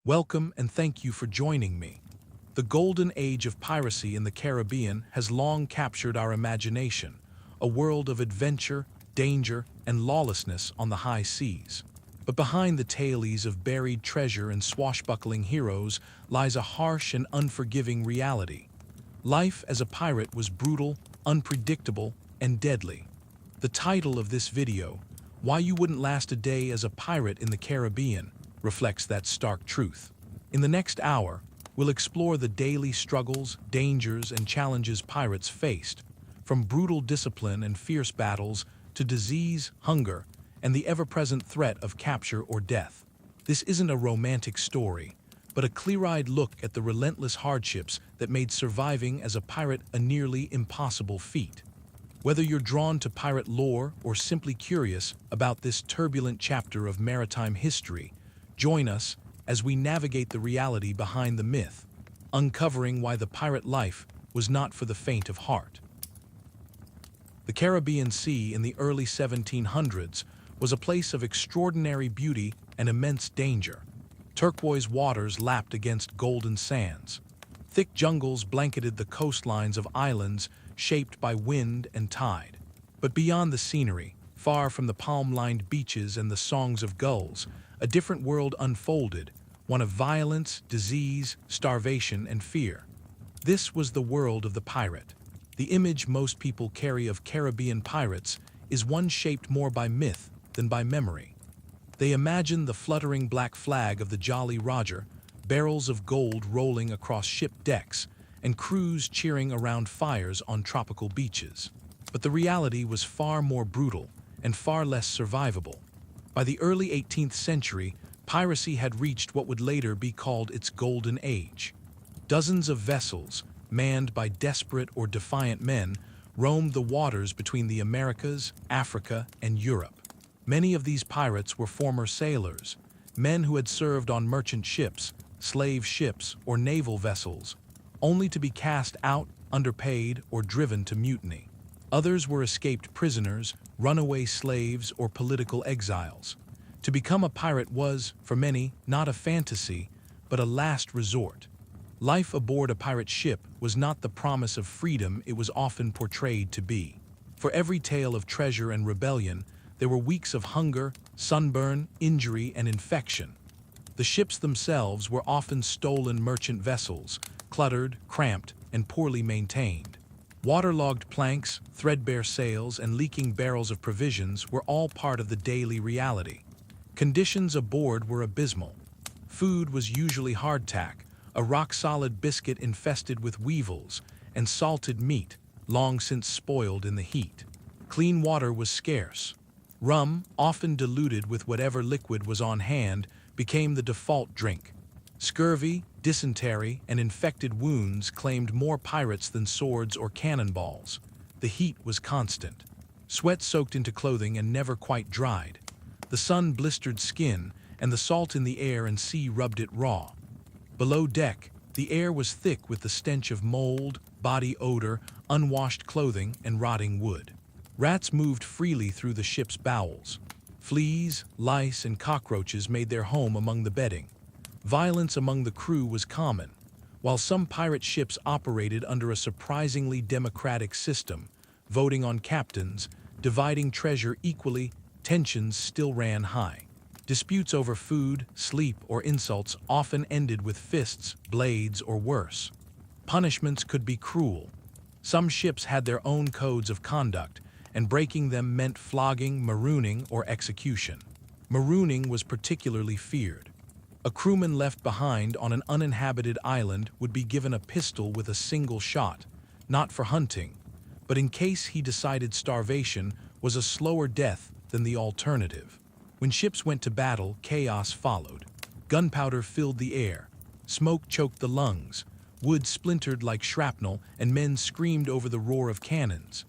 Welcome and thank you for joining me. The golden age of piracy in the Caribbean has long captured our imagination, a world of adventure, danger, and lawlessness on the high seas. But behind the tales of buried treasure and swashbuckling heroes lies a harsh and unforgiving reality. Life as a pirate was brutal, unpredictable, and deadly. The title of this video, Why You Wouldn't Last a Day as a Pirate in the Caribbean, reflects that stark truth. In the next hour, we'll explore the daily struggles, dangers, and challenges pirates faced, from brutal discipline and fierce battles to disease, hunger, and the ever-present threat of capture or death. This isn't a romantic story, but a clear-eyed look at the relentless hardships that made surviving as a pirate a nearly impossible feat. Whether you're drawn to pirate lore or simply curious about this turbulent chapter of maritime history, join us as we navigate the reality behind the myth, uncovering why the pirate life was not for the faint of heart. The Caribbean Sea in the early 1700s was a place of extraordinary beauty and immense danger. Turquoise waters lapped against golden sands. Thick jungles blanketed the coastlines of islands shaped by wind and tide. But beyond the scenery, far from the palm-lined beaches and the songs of gulls, a different world unfolded, one of violence, disease, starvation, and fear. This was the world of the pirate. The image most people carry of Caribbean pirates is one shaped more by myth than by memory. They imagine the fluttering black flag of the Jolly Roger, barrels of gold rolling across ship decks, and crews cheering around fires on tropical beaches. But the reality was far more brutal and far less survivable. By the early 18th century, piracy had reached what would later be called its golden age. Dozens of vessels, manned by desperate or defiant men, roamed the waters between the Americas, Africa, and Europe. Many of these pirates were former sailors, men who had served on merchant ships, slave ships, or naval vessels, only to be cast out, underpaid, or driven to mutiny. Others were escaped prisoners, runaway slaves, or political exiles. To become a pirate was, for many, not a fantasy, but a last resort. Life aboard a pirate ship was not the promise of freedom it was often portrayed to be. For every tale of treasure and rebellion, there were weeks of hunger, sunburn, injury, and infection. The ships themselves were often stolen merchant vessels, cluttered, cramped, and poorly maintained. Waterlogged planks, threadbare sails, and leaking barrels of provisions were all part of the daily reality. Conditions aboard were abysmal. Food was usually hardtack, a rock-solid biscuit infested with weevils, and salted meat, long since spoiled in the heat. Clean water was scarce. Rum, often diluted with whatever liquid was on hand, became the default drink. Scurvy, dysentery, and infected wounds claimed more pirates than swords or cannonballs. The heat was constant. Sweat soaked into clothing and never quite dried. The sun blistered skin, and the salt in the air and sea rubbed it raw. Below deck, the air was thick with the stench of mold, body odor, unwashed clothing, and rotting wood. Rats moved freely through the ship's bowels. Fleas, lice, and cockroaches made their home among the bedding. Violence among the crew was common. While some pirate ships operated under a surprisingly democratic system, voting on captains, dividing treasure equally, tensions still ran high. Disputes over food, sleep, or insults often ended with fists, blades, or worse. Punishments could be cruel. Some ships had their own codes of conduct, and breaking them meant flogging, marooning, or execution. Marooning was particularly feared. A crewman left behind on an uninhabited island would be given a pistol with a single shot, not for hunting, but in case he decided starvation was a slower death than the alternative. When ships went to battle, chaos followed. Gunpowder filled the air, smoke choked the lungs, wood splintered like shrapnel, and men screamed over the roar of cannons.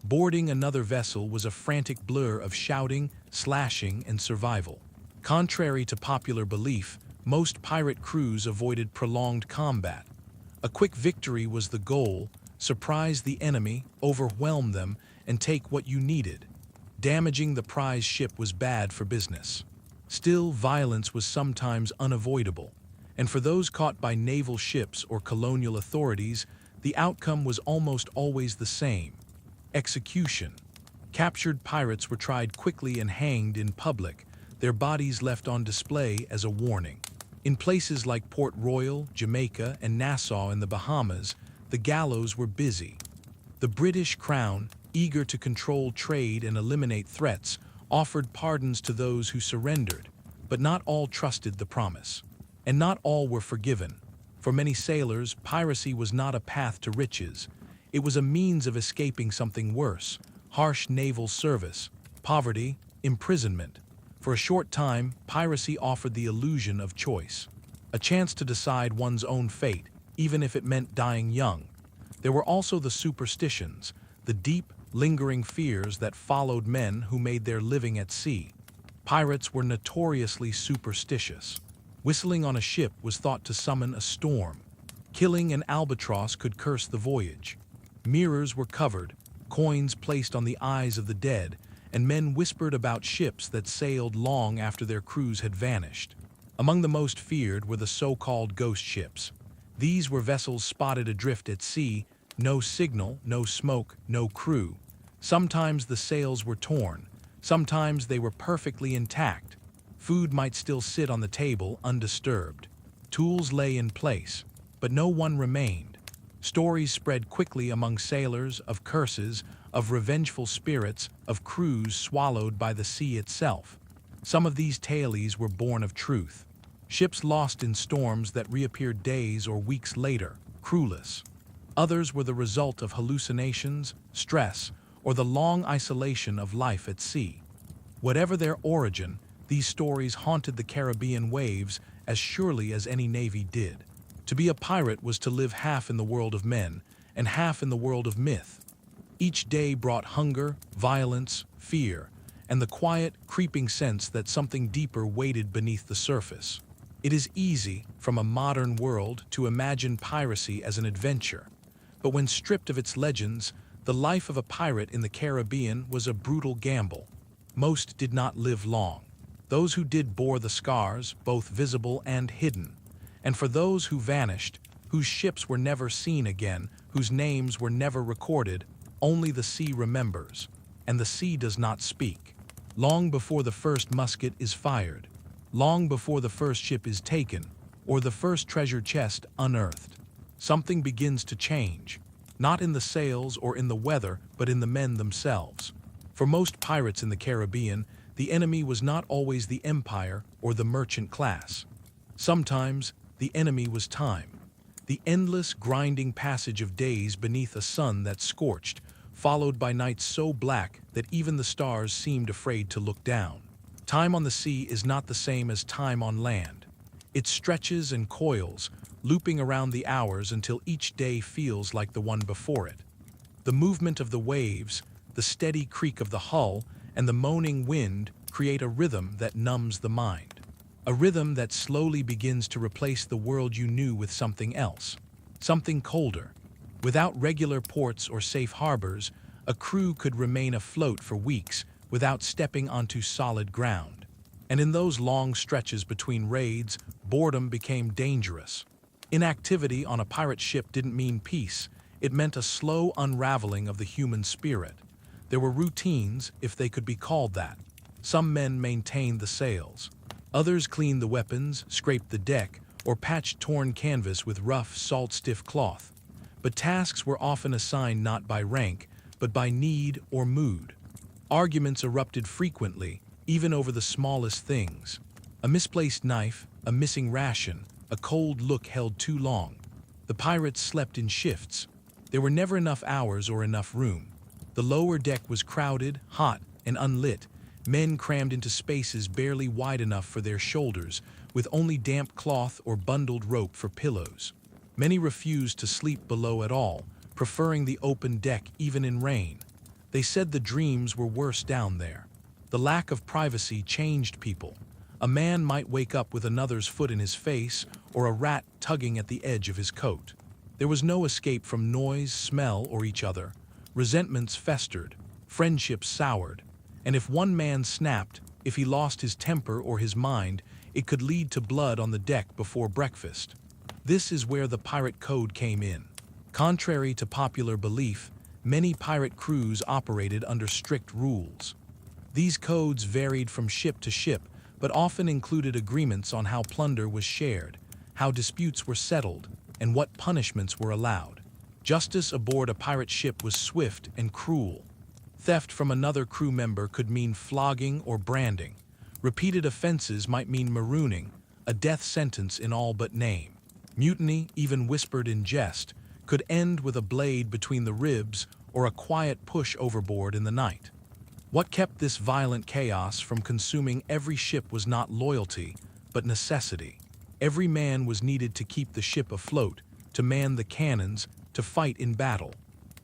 Boarding another vessel was a frantic blur of shouting, slashing, and survival. Contrary to popular belief, most pirate crews avoided prolonged combat. A quick victory was the goal: surprise the enemy, overwhelm them, and take what you needed. Damaging the prize ship was bad for business. Still, violence was sometimes unavoidable. And for those caught by naval ships or colonial authorities, the outcome was almost always the same: execution. Captured pirates were tried quickly and hanged in public, their bodies left on display as a warning. In places like Port Royal, Jamaica, and Nassau in the Bahamas, the gallows were busy. The British Crown, eager to control trade and eliminate threats, offered pardons to those who surrendered, but not all trusted the promise. And not all were forgiven. For many sailors, piracy was not a path to riches. It was a means of escaping something worse: harsh naval service, poverty, imprisonment. For a short time, piracy offered the illusion of choice, a chance to decide one's own fate, even if it meant dying young. There were also the superstitions, the deep, lingering fears that followed men who made their living at sea. Pirates were notoriously superstitious. Whistling on a ship was thought to summon a storm. Killing an albatross could curse the voyage. Mirrors were covered, coins placed on the eyes of the dead, and men whispered about ships that sailed long after their crews had vanished. Among the most feared were the so-called ghost ships. These were vessels spotted adrift at sea, no signal, no smoke, no crew. Sometimes the sails were torn, sometimes they were perfectly intact. Food might still sit on the table undisturbed. Tools lay in place, but no one remained. Stories spread quickly among sailors of curses, of revengeful spirits, of crews swallowed by the sea itself. Some of these tales were born of truth. Ships lost in storms that reappeared days or weeks later, crewless. Others were the result of hallucinations, stress, or the long isolation of life at sea. Whatever their origin, these stories haunted the Caribbean waves as surely as any navy did. To be a pirate was to live half in the world of men and half in the world of myth. Each day brought hunger, violence, fear, and the quiet, creeping sense that something deeper waited beneath the surface. It is easy, from a modern world, to imagine piracy as an adventure. But when stripped of its legends, the life of a pirate in the Caribbean was a brutal gamble. Most did not live long. Those who did bore the scars, both visible and hidden. And for those who vanished, whose ships were never seen again, whose names were never recorded, only the sea remembers, and the sea does not speak. Long before the first musket is fired, long before the first ship is taken, or the first treasure chest unearthed, something begins to change, not in the sails or in the weather, but in the men themselves. For most pirates in the Caribbean, the enemy was not always the empire or the merchant class. Sometimes, the enemy was time, the endless, grinding passage of days beneath a sun that scorched, followed by nights so black that even the stars seemed afraid to look down. Time on the sea is not the same as time on land. It stretches and coils, looping around the hours until each day feels like the one before it. The movement of the waves, the steady creak of the hull, and the moaning wind create a rhythm that numbs the mind. A rhythm that slowly begins to replace the world you knew with something else, something colder. Without regular ports or safe harbors, a crew could remain afloat for weeks without stepping onto solid ground. And in those long stretches between raids, boredom became dangerous. Inactivity on a pirate ship didn't mean peace, it meant a slow unraveling of the human spirit. There were routines, if they could be called that. Some men maintained the sails. Others cleaned the weapons, scraped the deck, or patched torn canvas with rough, salt-stiff cloth. But tasks were often assigned not by rank, but by need or mood. Arguments erupted frequently, even over the smallest things. A misplaced knife, a missing ration, a cold look held too long. The pirates slept in shifts. There were never enough hours or enough room. The lower deck was crowded, hot, and unlit, men crammed into spaces barely wide enough for their shoulders, with only damp cloth or bundled rope for pillows. Many refused to sleep below at all, preferring the open deck even in rain. They said the dreams were worse down there. The lack of privacy changed people. A man might wake up with another's foot in his face, or a rat tugging at the edge of his coat. There was no escape from noise, smell, or each other. Resentments festered, friendships soured, and if one man snapped, if he lost his temper or his mind, It could lead to blood on the deck before breakfast. This is where the pirate code came in. Contrary to popular belief, many pirate crews operated under strict rules. These codes varied from ship to ship, but often included agreements on how plunder was shared, how disputes were settled, and what punishments were allowed. Justice aboard a pirate ship was swift and cruel. Theft from another crew member could mean flogging or branding. Repeated offenses might mean marooning, a death sentence in all but name. Mutiny, even whispered in jest, could end with a blade between the ribs or a quiet push overboard in the night. What kept this violent chaos from consuming every ship was not loyalty, but necessity. Every man was needed to keep the ship afloat, to man the cannons, to fight in battle.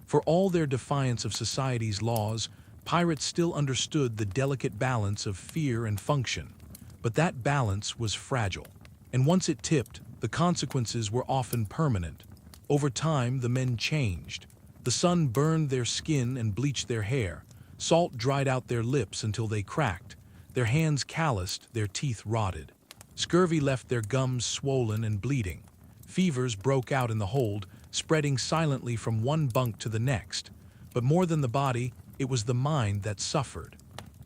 For all their defiance of society's laws, pirates still understood the delicate balance of fear and function. But that balance was fragile. And once it tipped, the consequences were often permanent. Over time, the men changed. The sun burned their skin and bleached their hair. Salt dried out their lips until they cracked. Their hands calloused, their teeth rotted. Scurvy left their gums swollen and bleeding. Fevers broke out in the hold, spreading silently from one bunk to the next. But more than the body, it was the mind that suffered.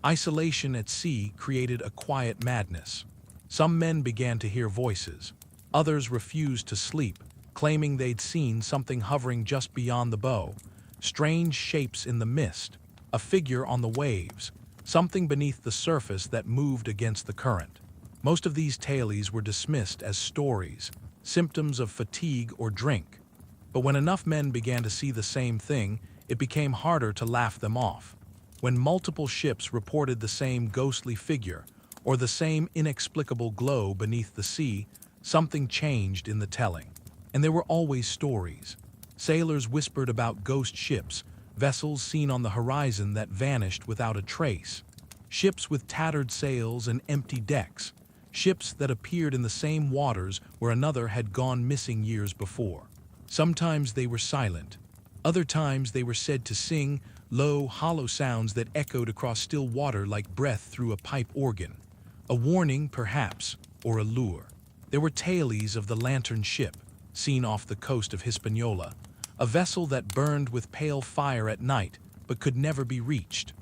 Isolation at sea created a quiet madness. Some men began to hear voices. Others refused to sleep, claiming they'd seen something hovering just beyond the bow. Strange shapes in the mist. A figure on the waves, something beneath the surface that moved against the current. Most of these tales were dismissed as stories, symptoms of fatigue or drink. But when enough men began to see the same thing, it became harder to laugh them off. When multiple ships reported the same ghostly figure, or the same inexplicable glow beneath the sea, something changed in the telling. And there were always stories. Sailors whispered about ghost ships, vessels seen on the horizon that vanished without a trace. Ships with tattered sails and empty decks. Ships that appeared in the same waters where another had gone missing years before. Sometimes they were silent. Other times they were said to sing low, hollow sounds that echoed across still water like breath through a pipe organ. A warning, perhaps, or a lure. There were tales of the lantern ship, seen off the coast of Hispaniola, a vessel that burned with pale fire at night but could never be reached.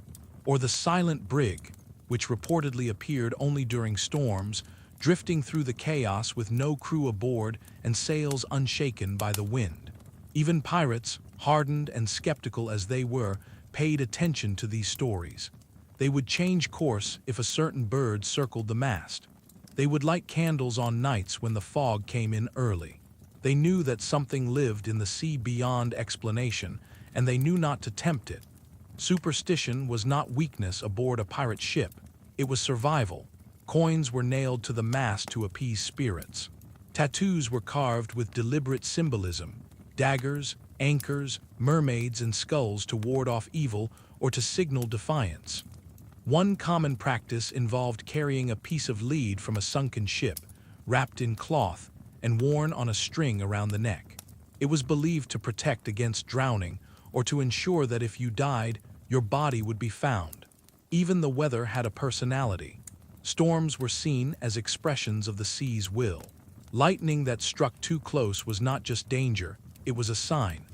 Or the silent brig, which reportedly appeared only during storms, drifting through the chaos with no crew aboard and sails unshaken by the wind. Even pirates, hardened and skeptical as they were, paid attention to these stories. They would change course if a certain bird circled the mast. They would light candles on nights when the fog came in early. They knew that something lived in the sea beyond explanation, and they knew not to tempt it. Superstition was not weakness aboard a pirate ship. It was survival. Coins were nailed to the mast to appease spirits. Tattoos were carved with deliberate symbolism. Daggers, anchors, mermaids, and skulls to ward off evil or to signal defiance. One common practice involved carrying a piece of lead from a sunken ship, wrapped in cloth, and worn on a string around the neck. It was believed to protect against drowning or to ensure that if you died, your body would be found. Even the weather had a personality. Storms were seen as expressions of the sea's will. Lightning that struck too close was not just danger, it was a sign.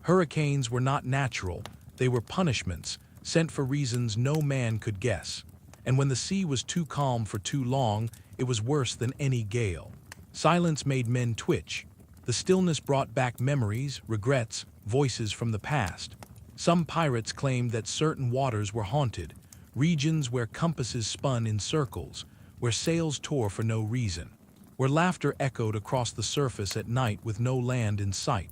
Hurricanes were not natural, they were punishments, sent for reasons no man could guess. And when the sea was too calm for too long, it was worse than any gale. Silence made men twitch. The stillness brought back memories, regrets, voices from the past. Some pirates claimed that certain waters were haunted, regions where compasses spun in circles, where sails tore for no reason, where laughter echoed across the surface at night with no land in sight.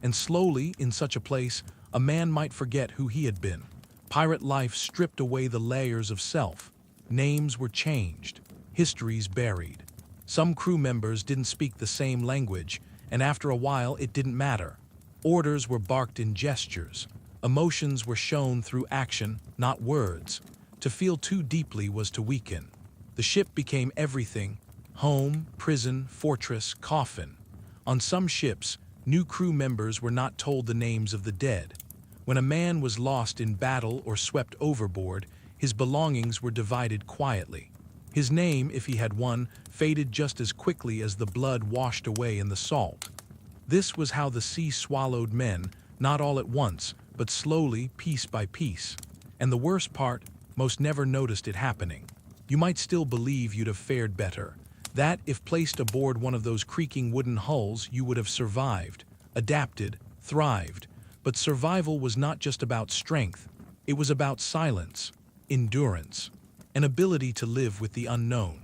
And slowly, in such a place, a man might forget who he had been. Pirate life stripped away the layers of self. Names were changed, histories buried. Some crew members didn't speak the same language, and after a while it didn't matter. Orders were barked in gestures. Emotions were shown through action, not words. To feel too deeply was to weaken. The ship became everything: home, prison, fortress, coffin. On some ships, new crew members were not told the names of the dead. When a man was lost in battle or swept overboard, his belongings were divided quietly. His name, if he had one, faded just as quickly as the blood washed away in the salt. This was how the sea swallowed men, not all at once, but slowly, piece by piece. And the worst part, most never noticed it happening. You might still believe you'd have fared better. That, if placed aboard one of those creaking wooden hulls, you would have survived, adapted, thrived. But survival was not just about strength. It was about silence, endurance, an ability to live with the unknown.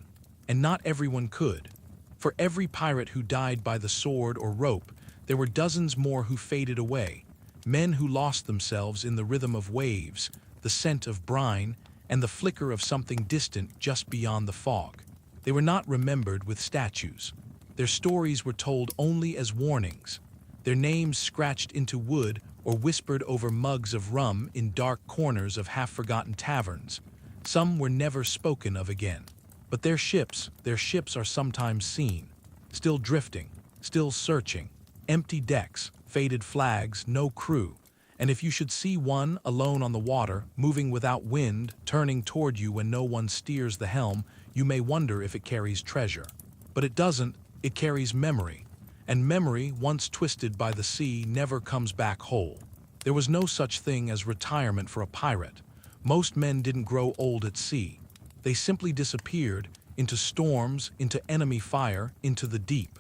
And not everyone could. For every pirate who died by the sword or rope, there were dozens more who faded away. Men who lost themselves in the rhythm of waves, the scent of brine, and the flicker of something distant just beyond the fog. They were not remembered with statues. Their stories were told only as warnings, their names scratched into wood or whispered over mugs of rum in dark corners of half-forgotten taverns. Some were never spoken of again. But their ships are sometimes seen, still drifting, still searching, empty decks, faded flags, no crew. And if you should see one alone on the water, moving without wind, turning toward you when no one steers the helm, you may wonder if it carries treasure. But it doesn't, it carries memory. And memory, once twisted by the sea, never comes back whole. There was no such thing as retirement for a pirate. Most men didn't grow old at sea. They simply disappeared into storms, into enemy fire, into the deep.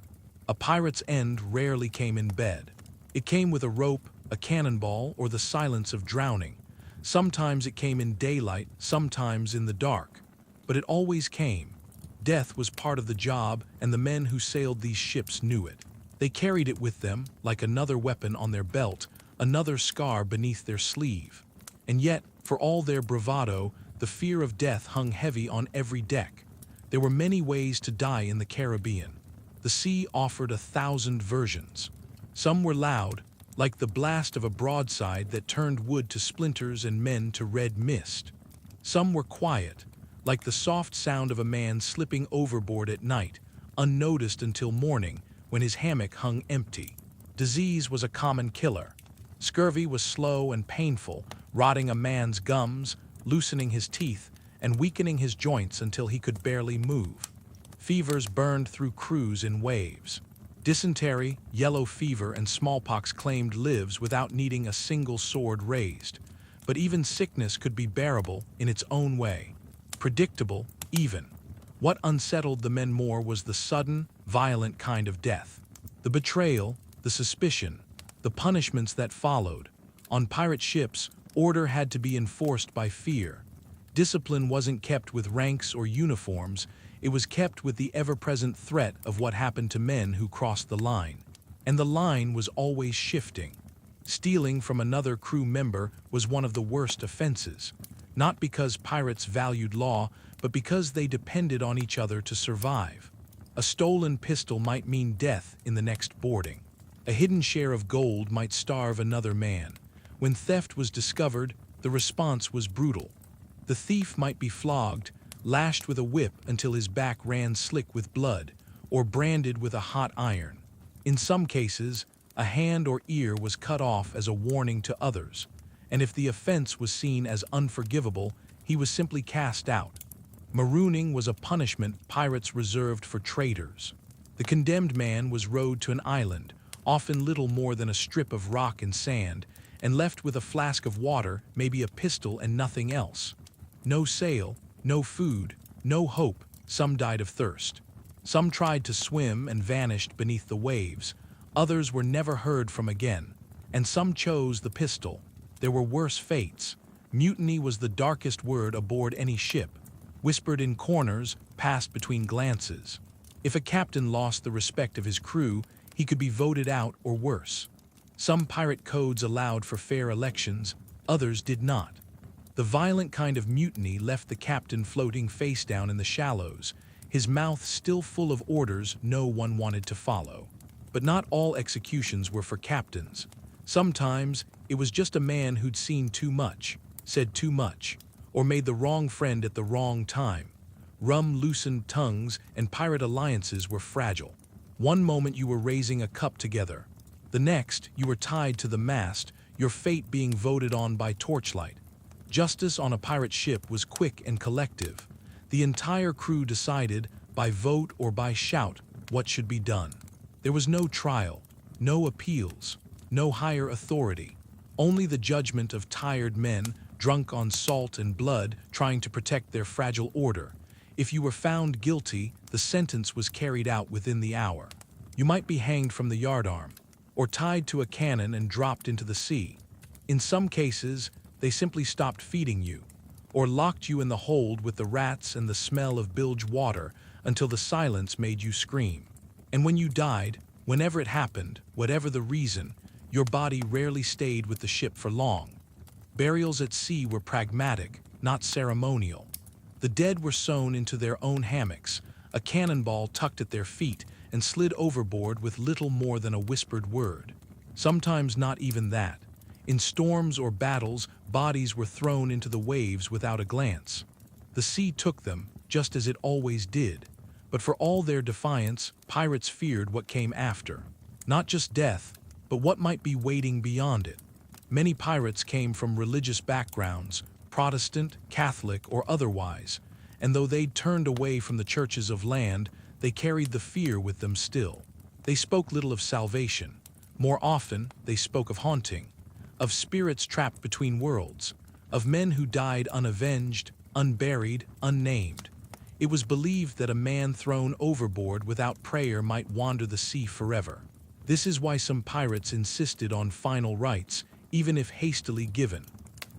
A pirate's end rarely came in bed. It came with a rope, a cannonball, or the silence of drowning. Sometimes it came in daylight, sometimes in the dark. But it always came. Death was part of the job, and the men who sailed these ships knew it. They carried it with them, like another weapon on their belt, another scar beneath their sleeve. And yet, for all their bravado, the fear of death hung heavy on every deck. There were many ways to die in the Caribbean. The sea offered 1,000 versions. Some were loud, like the blast of a broadside that turned wood to splinters and men to red mist. Some were quiet, like the soft sound of a man slipping overboard at night, unnoticed until morning, when his hammock hung empty. Disease was a common killer. Scurvy was slow and painful, rotting a man's gums, loosening his teeth, and weakening his joints until he could barely move. Fevers burned through crews in waves. Dysentery, yellow fever, and smallpox claimed lives without needing a single sword raised. But even sickness could be bearable in its own way. Predictable, even. What unsettled the men more was the sudden, violent kind of death. The betrayal, the suspicion, the punishments that followed. On pirate ships, order had to be enforced by fear. Discipline wasn't kept with ranks or uniforms, it was kept with the ever-present threat of what happened to men who crossed the line. And the line was always shifting. Stealing from another crew member was one of the worst offenses, not because pirates valued law, but because they depended on each other to survive. A stolen pistol might mean death in the next boarding. A hidden share of gold might starve another man. When theft was discovered, the response was brutal. The thief might be flogged, lashed with a whip until his back ran slick with blood, or branded with a hot iron. In some cases, a hand or ear was cut off as a warning to others, and if the offense was seen as unforgivable, he was simply cast out. Marooning was a punishment pirates reserved for traitors. The condemned man was rowed to an island, often little more than a strip of rock and sand, and left with a flask of water, maybe a pistol, and nothing else. No sail, no food, no hope. Some died of thirst. Some tried to swim and vanished beneath the waves. Others were never heard from again. And some chose the pistol. There were worse fates. Mutiny was the darkest word aboard any ship, whispered in corners, passed between glances. If a captain lost the respect of his crew, he could be voted out or worse. Some pirate codes allowed for fair elections, others did not. The violent kind of mutiny left the captain floating face down in the shallows, his mouth still full of orders no one wanted to follow. But not all executions were for captains. Sometimes it was just a man who'd seen too much, said too much, or made the wrong friend at the wrong time. Rum loosened tongues, and pirate alliances were fragile. One moment you were raising a cup together. The next, you were tied to the mast, your fate being voted on by torchlight. Justice on a pirate ship was quick and collective. The entire crew decided, by vote or by shout, what should be done. There was no trial, no appeals, no higher authority, only the judgment of tired men, drunk on salt and blood, trying to protect their fragile order. If you were found guilty, the sentence was carried out within the hour. You might be hanged from the yardarm, or tied to a cannon and dropped into the sea. In some cases, they simply stopped feeding you, or locked you in the hold with the rats and the smell of bilge water until the silence made you scream. And when you died, whenever it happened, whatever the reason, your body rarely stayed with the ship for long. Burials at sea were pragmatic, not ceremonial. The dead were sewn into their own hammocks, a cannonball tucked at their feet, and slid overboard with little more than a whispered word. Sometimes not even that. In storms or battles, bodies were thrown into the waves without a glance. The sea took them, just as it always did. But for all their defiance, pirates feared what came after. Not just death, but what might be waiting beyond it. Many pirates came from religious backgrounds, Protestant, Catholic, or otherwise, and though they'd turned away from the churches of land, they carried the fear with them still. They spoke little of salvation. More often, they spoke of haunting, of spirits trapped between worlds, of men who died unavenged, unburied, unnamed. It was believed that a man thrown overboard without prayer might wander the sea forever. This is why some pirates insisted on final rites, even if hastily given.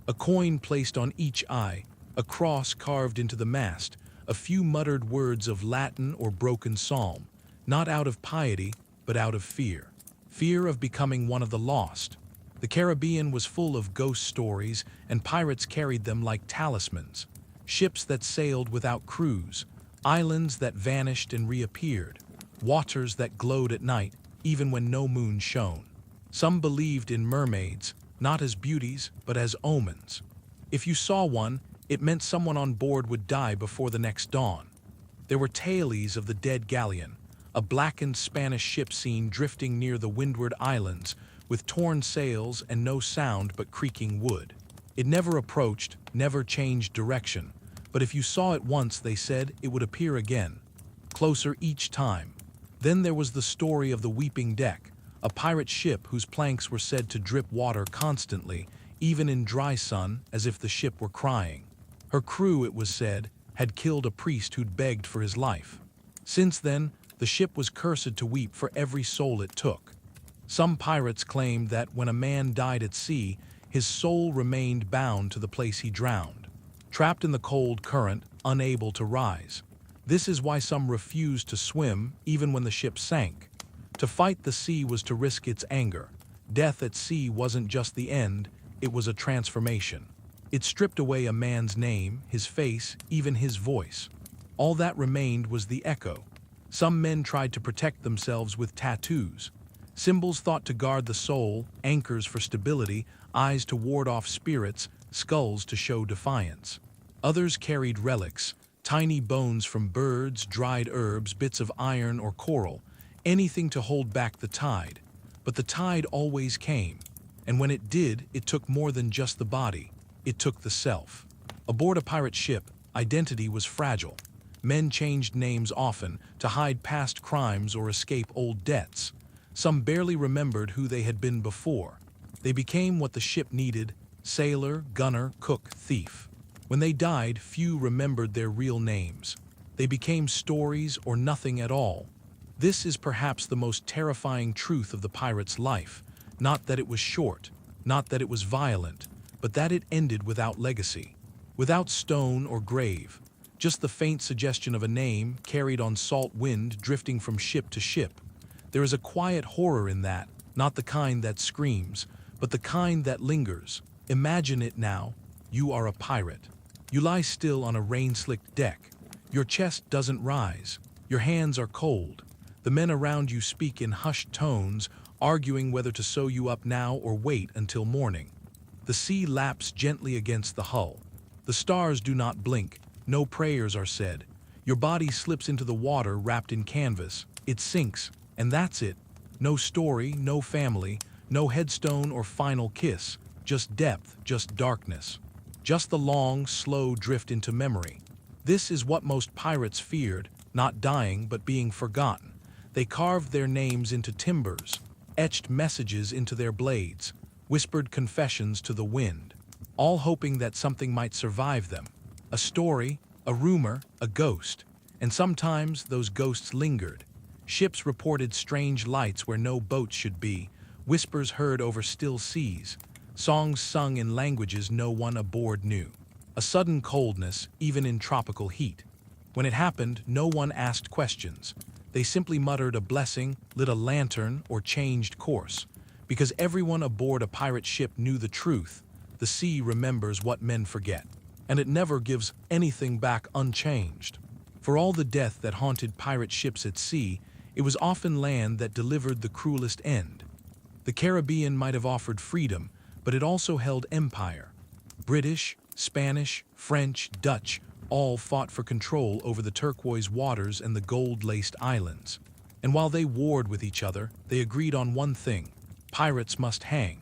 A coin placed on each eye, a cross carved into the mast, a few muttered words of Latin or broken psalm, not out of piety, but out of fear. Fear of becoming one of the lost. The Caribbean was full of ghost stories, and pirates carried them like talismans. Ships that sailed without crews, islands that vanished and reappeared, waters that glowed at night, even when no moon shone. Some believed in mermaids, not as beauties, but as omens. If you saw one, it meant someone on board would die before the next dawn. There were tales of the dead galleon, a blackened Spanish ship seen drifting near the windward islands, with torn sails and no sound but creaking wood. It never approached, never changed direction, but if you saw it once, they said, it would appear again, closer each time. Then there was the story of the Weeping Deck, a pirate ship whose planks were said to drip water constantly, even in dry sun, as if the ship were crying. Her crew, it was said, had killed a priest who'd begged for his life. Since then, the ship was cursed to weep for every soul it took. Some pirates claimed that when a man died at sea, his soul remained bound to the place he drowned, trapped in the cold current, unable to rise. This is why some refused to swim, even when the ship sank. To fight the sea was to risk its anger. Death at sea wasn't just the end, it was a transformation. It stripped away a man's name, his face, even his voice. All that remained was the echo. Some men tried to protect themselves with tattoos, symbols thought to guard the soul, anchors for stability, eyes to ward off spirits, skulls to show defiance. Others carried relics, tiny bones from birds, dried herbs, bits of iron or coral, anything to hold back the tide. But the tide always came, and when it did, it took more than just the body. It took the self. Aboard a pirate ship, identity was fragile. Men changed names often to hide past crimes or escape old debts. Some barely remembered who they had been before. They became what the ship needed: sailor, gunner, cook, thief. When they died, few remembered their real names. They became stories or nothing at all. This is perhaps the most terrifying truth of the pirate's life. Not that it was short, not that it was violent, but that it ended without legacy, without stone or grave, just the faint suggestion of a name carried on salt wind drifting from ship to ship. There is a quiet horror in that, not the kind that screams, but the kind that lingers. Imagine it now. You are a pirate. You lie still on a rain-slicked deck. Your chest doesn't rise. Your hands are cold. The men around you speak in hushed tones, arguing whether to sew you up now or wait until morning. The sea laps gently against the hull. The stars do not blink. No prayers are said. Your body slips into the water wrapped in canvas. It sinks, and that's it. No story, no family, no headstone or final kiss. Just depth, just darkness. Just the long, slow drift into memory. This is what most pirates feared, not dying but being forgotten. They carved their names into timbers, etched messages into their blades, whispered confessions to the wind, all hoping that something might survive them. A story, a rumor, a ghost. And sometimes those ghosts lingered. Ships reported strange lights where no boats should be, whispers heard over still seas, songs sung in languages no one aboard knew. A sudden coldness, even in tropical heat. When it happened, no one asked questions. They simply muttered a blessing, lit a lantern, or changed course. Because everyone aboard a pirate ship knew the truth, the sea remembers what men forget. And it never gives anything back unchanged. For all the death that haunted pirate ships at sea, it was often land that delivered the cruelest end. The Caribbean might have offered freedom, but it also held empire. British, Spanish, French, Dutch, all fought for control over the turquoise waters and the gold-laced islands. And while they warred with each other, they agreed on one thing: pirates must hang.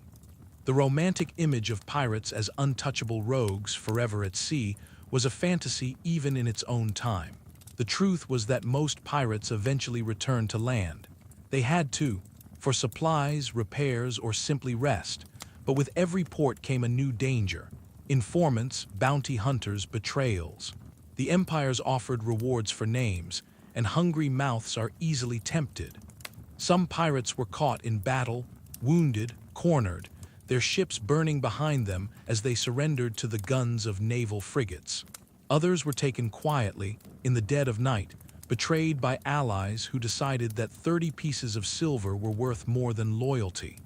The romantic image of pirates as untouchable rogues forever at sea was a fantasy even in its own time. The truth was that most pirates eventually returned to land. They had to, for supplies, repairs, or simply rest. But with every port came a new danger: informants, bounty hunters, betrayals. The empires offered rewards for names, and hungry mouths are easily tempted. Some pirates were caught in battle, wounded, cornered, their ships burning behind them as they surrendered to the guns of naval frigates. Others were taken quietly, in the dead of night, betrayed by allies who decided that 30 pieces of silver were worth more than loyalty.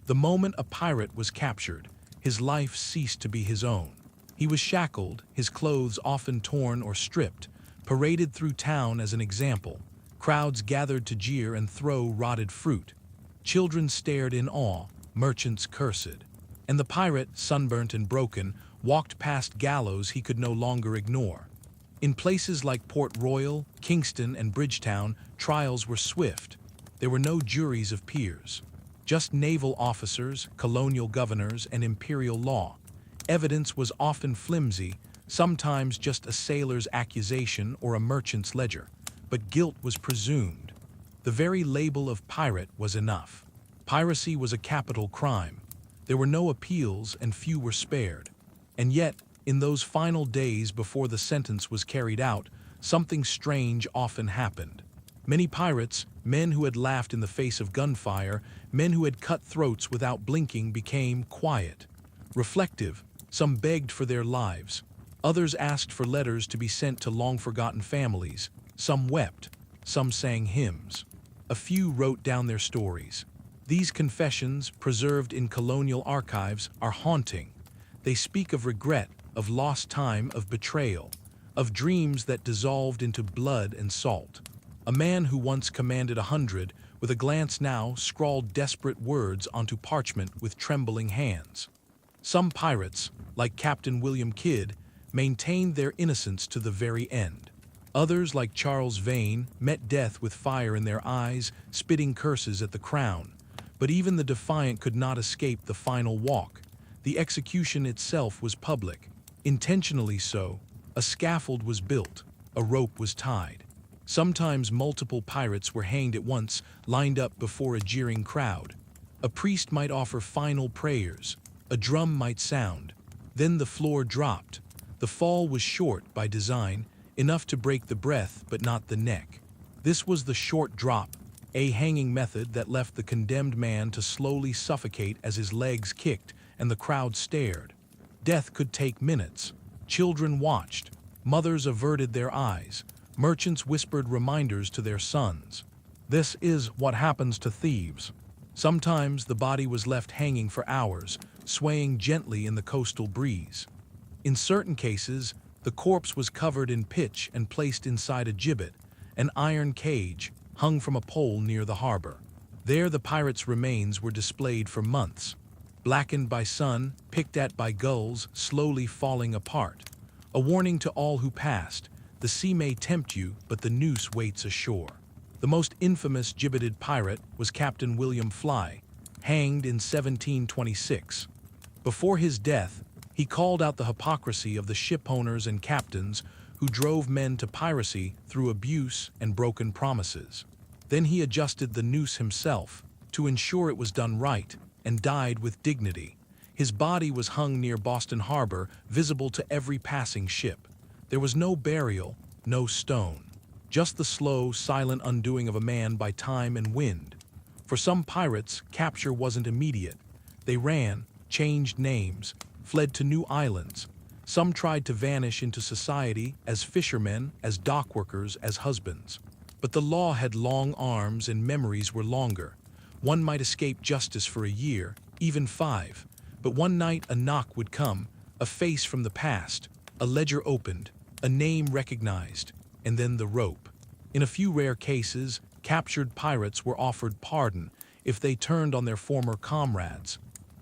The moment a pirate was captured, his life ceased to be his own. He was shackled, his clothes often torn or stripped, paraded through town as an example. Crowds gathered to jeer and throw rotted fruit. Children stared in awe, merchants cursed. And the pirate, sunburnt and broken, walked past gallows he could no longer ignore. In places like Port Royal, Kingston, and Bridgetown, trials were swift. There were no juries of peers. Just naval officers, colonial governors, and imperial law. Evidence was often flimsy, sometimes just a sailor's accusation or a merchant's ledger, but guilt was presumed. The very label of pirate was enough. Piracy was a capital crime. There were no appeals and few were spared. And yet, in those final days before the sentence was carried out, something strange often happened. Many pirates, men who had laughed in the face of gunfire, men who had cut throats without blinking, became quiet, reflective. Some begged for their lives. Others asked for letters to be sent to long-forgotten families. Some wept. Some sang hymns. A few wrote down their stories. These confessions, preserved in colonial archives, are haunting. They speak of regret, of lost time, of betrayal, of dreams that dissolved into blood and salt. A man who once commanded 100, with a glance now scrawled desperate words onto parchment with trembling hands. Some pirates, like Captain William Kidd, maintained their innocence to the very end. Others, like Charles Vane, met death with fire in their eyes, spitting curses at the crown. But even the defiant could not escape the final walk. The execution itself was public, intentionally so. A scaffold was built, a rope was tied. Sometimes multiple pirates were hanged at once, lined up before a jeering crowd. A priest might offer final prayers. A drum might sound. Then the floor dropped. The fall was short by design, enough to break the breath but not the neck. This was the short drop, a hanging method that left the condemned man to slowly suffocate as his legs kicked and the crowd stared. Death could take minutes. Children watched. Mothers averted their eyes. Merchants whispered reminders to their sons. This is what happens to thieves. Sometimes the body was left hanging for hours, swaying gently in the coastal breeze. In certain cases, the corpse was covered in pitch and placed inside a gibbet, an iron cage hung from a pole near the harbor. There the pirates' remains were displayed for months, blackened by sun, picked at by gulls, slowly falling apart. A warning to all who passed: the sea may tempt you, but the noose waits ashore. The most infamous gibbeted pirate was Captain William Fly, hanged in 1726. Before his death, he called out the hypocrisy of the shipowners and captains who drove men to piracy through abuse and broken promises. Then he adjusted the noose himself to ensure it was done right and died with dignity. His body was hung near Boston Harbor, visible to every passing ship. There was no burial, no stone, just the slow, silent undoing of a man by time and wind. For some pirates, capture wasn't immediate. They ran, changed names, fled to new islands. Some tried to vanish into society as fishermen, as dockworkers, as husbands. But the law had long arms and memories were longer. One might escape justice for a year, even 5. But one night a knock would come, a face from the past, a ledger opened, a name recognized, and then the rope. In a few rare cases, captured pirates were offered pardon if they turned on their former comrades.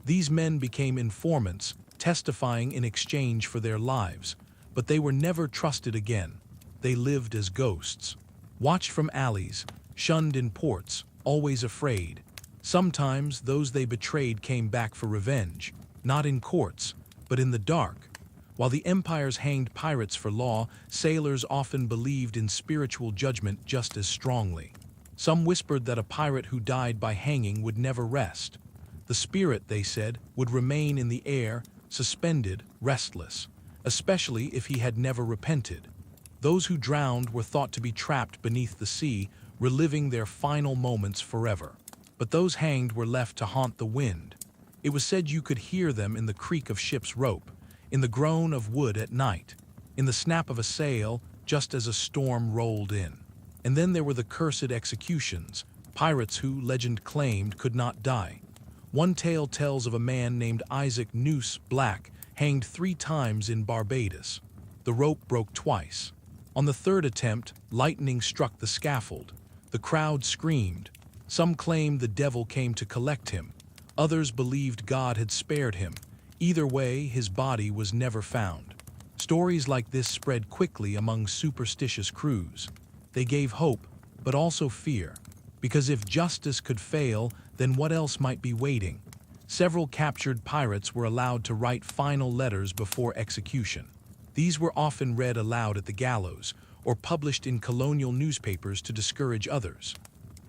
These men became informants, testifying in exchange for their lives, but they were never trusted again. They lived as ghosts, watched from alleys, shunned in ports, always afraid. Sometimes those they betrayed came back for revenge, not in courts, but in the dark. While the empires hanged pirates for law, sailors often believed in spiritual judgment just as strongly. Some whispered that a pirate who died by hanging would never rest. The spirit, they said, would remain in the air, suspended, restless, especially if he had never repented. Those who drowned were thought to be trapped beneath the sea, reliving their final moments forever. But those hanged were left to haunt the wind. It was said you could hear them in the creak of ship's rope, in the groan of wood at night, in the snap of a sail just as a storm rolled in. And then there were the cursed executions, pirates who, legend claimed, could not die. One tale tells of a man named Isaac Noose Black, hanged 3 times in Barbados. The rope broke twice. On the 3rd attempt, lightning struck the scaffold. The crowd screamed. Some claimed the devil came to collect him. Others believed God had spared him. Either way, his body was never found. Stories like this spread quickly among superstitious crews. They gave hope, but also fear. Because if justice could fail, then what else might be waiting? Several captured pirates were allowed to write final letters before execution. These were often read aloud at the gallows, or published in colonial newspapers to discourage others.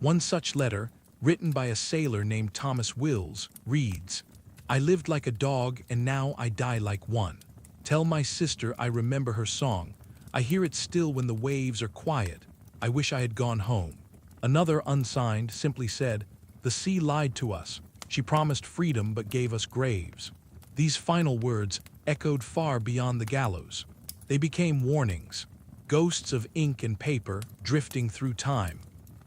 One such letter, written by a sailor named Thomas Wills, reads, "I lived like a dog and now I die like one. Tell my sister I remember her song. I hear it still when the waves are quiet. I wish I had gone home." Another, unsigned, simply said, "The sea lied to us. She promised freedom but gave us graves." These final words echoed far beyond the gallows. They became warnings, ghosts of ink and paper drifting through time.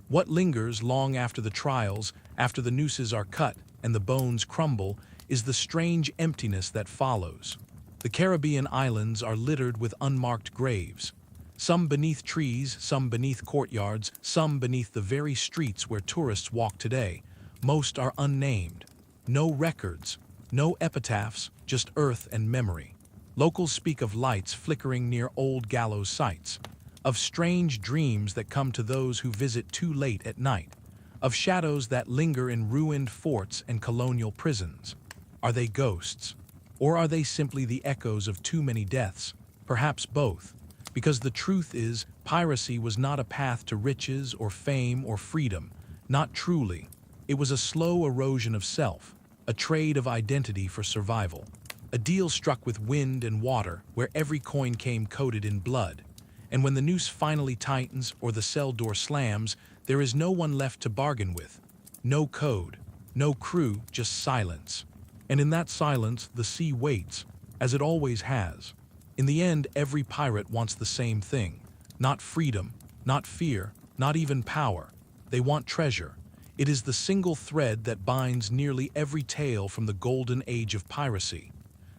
What lingers long after the trials, after the nooses are cut and the bones crumble, is the strange emptiness that follows. The Caribbean islands are littered with unmarked graves. Some beneath trees, some beneath courtyards, some beneath the very streets where tourists walk today. Most are unnamed. No records, no epitaphs, just earth and memory. Locals speak of lights flickering near old gallows sites, of strange dreams that come to those who visit too late at night, of shadows that linger in ruined forts and colonial prisons. Are they ghosts? Or are they simply the echoes of too many deaths? Perhaps both. Because the truth is, piracy was not a path to riches or fame or freedom. Not truly. It was a slow erosion of self, a trade of identity for survival. A deal struck with wind and water, where every coin came coated in blood. And when the noose finally tightens or the cell door slams, there is no one left to bargain with. No code, no crew, just silence. And in that silence, the sea waits, as it always has. In the end, every pirate wants the same thing. Not freedom, not fear, not even power. They want treasure. It is the single thread that binds nearly every tale from the golden age of piracy.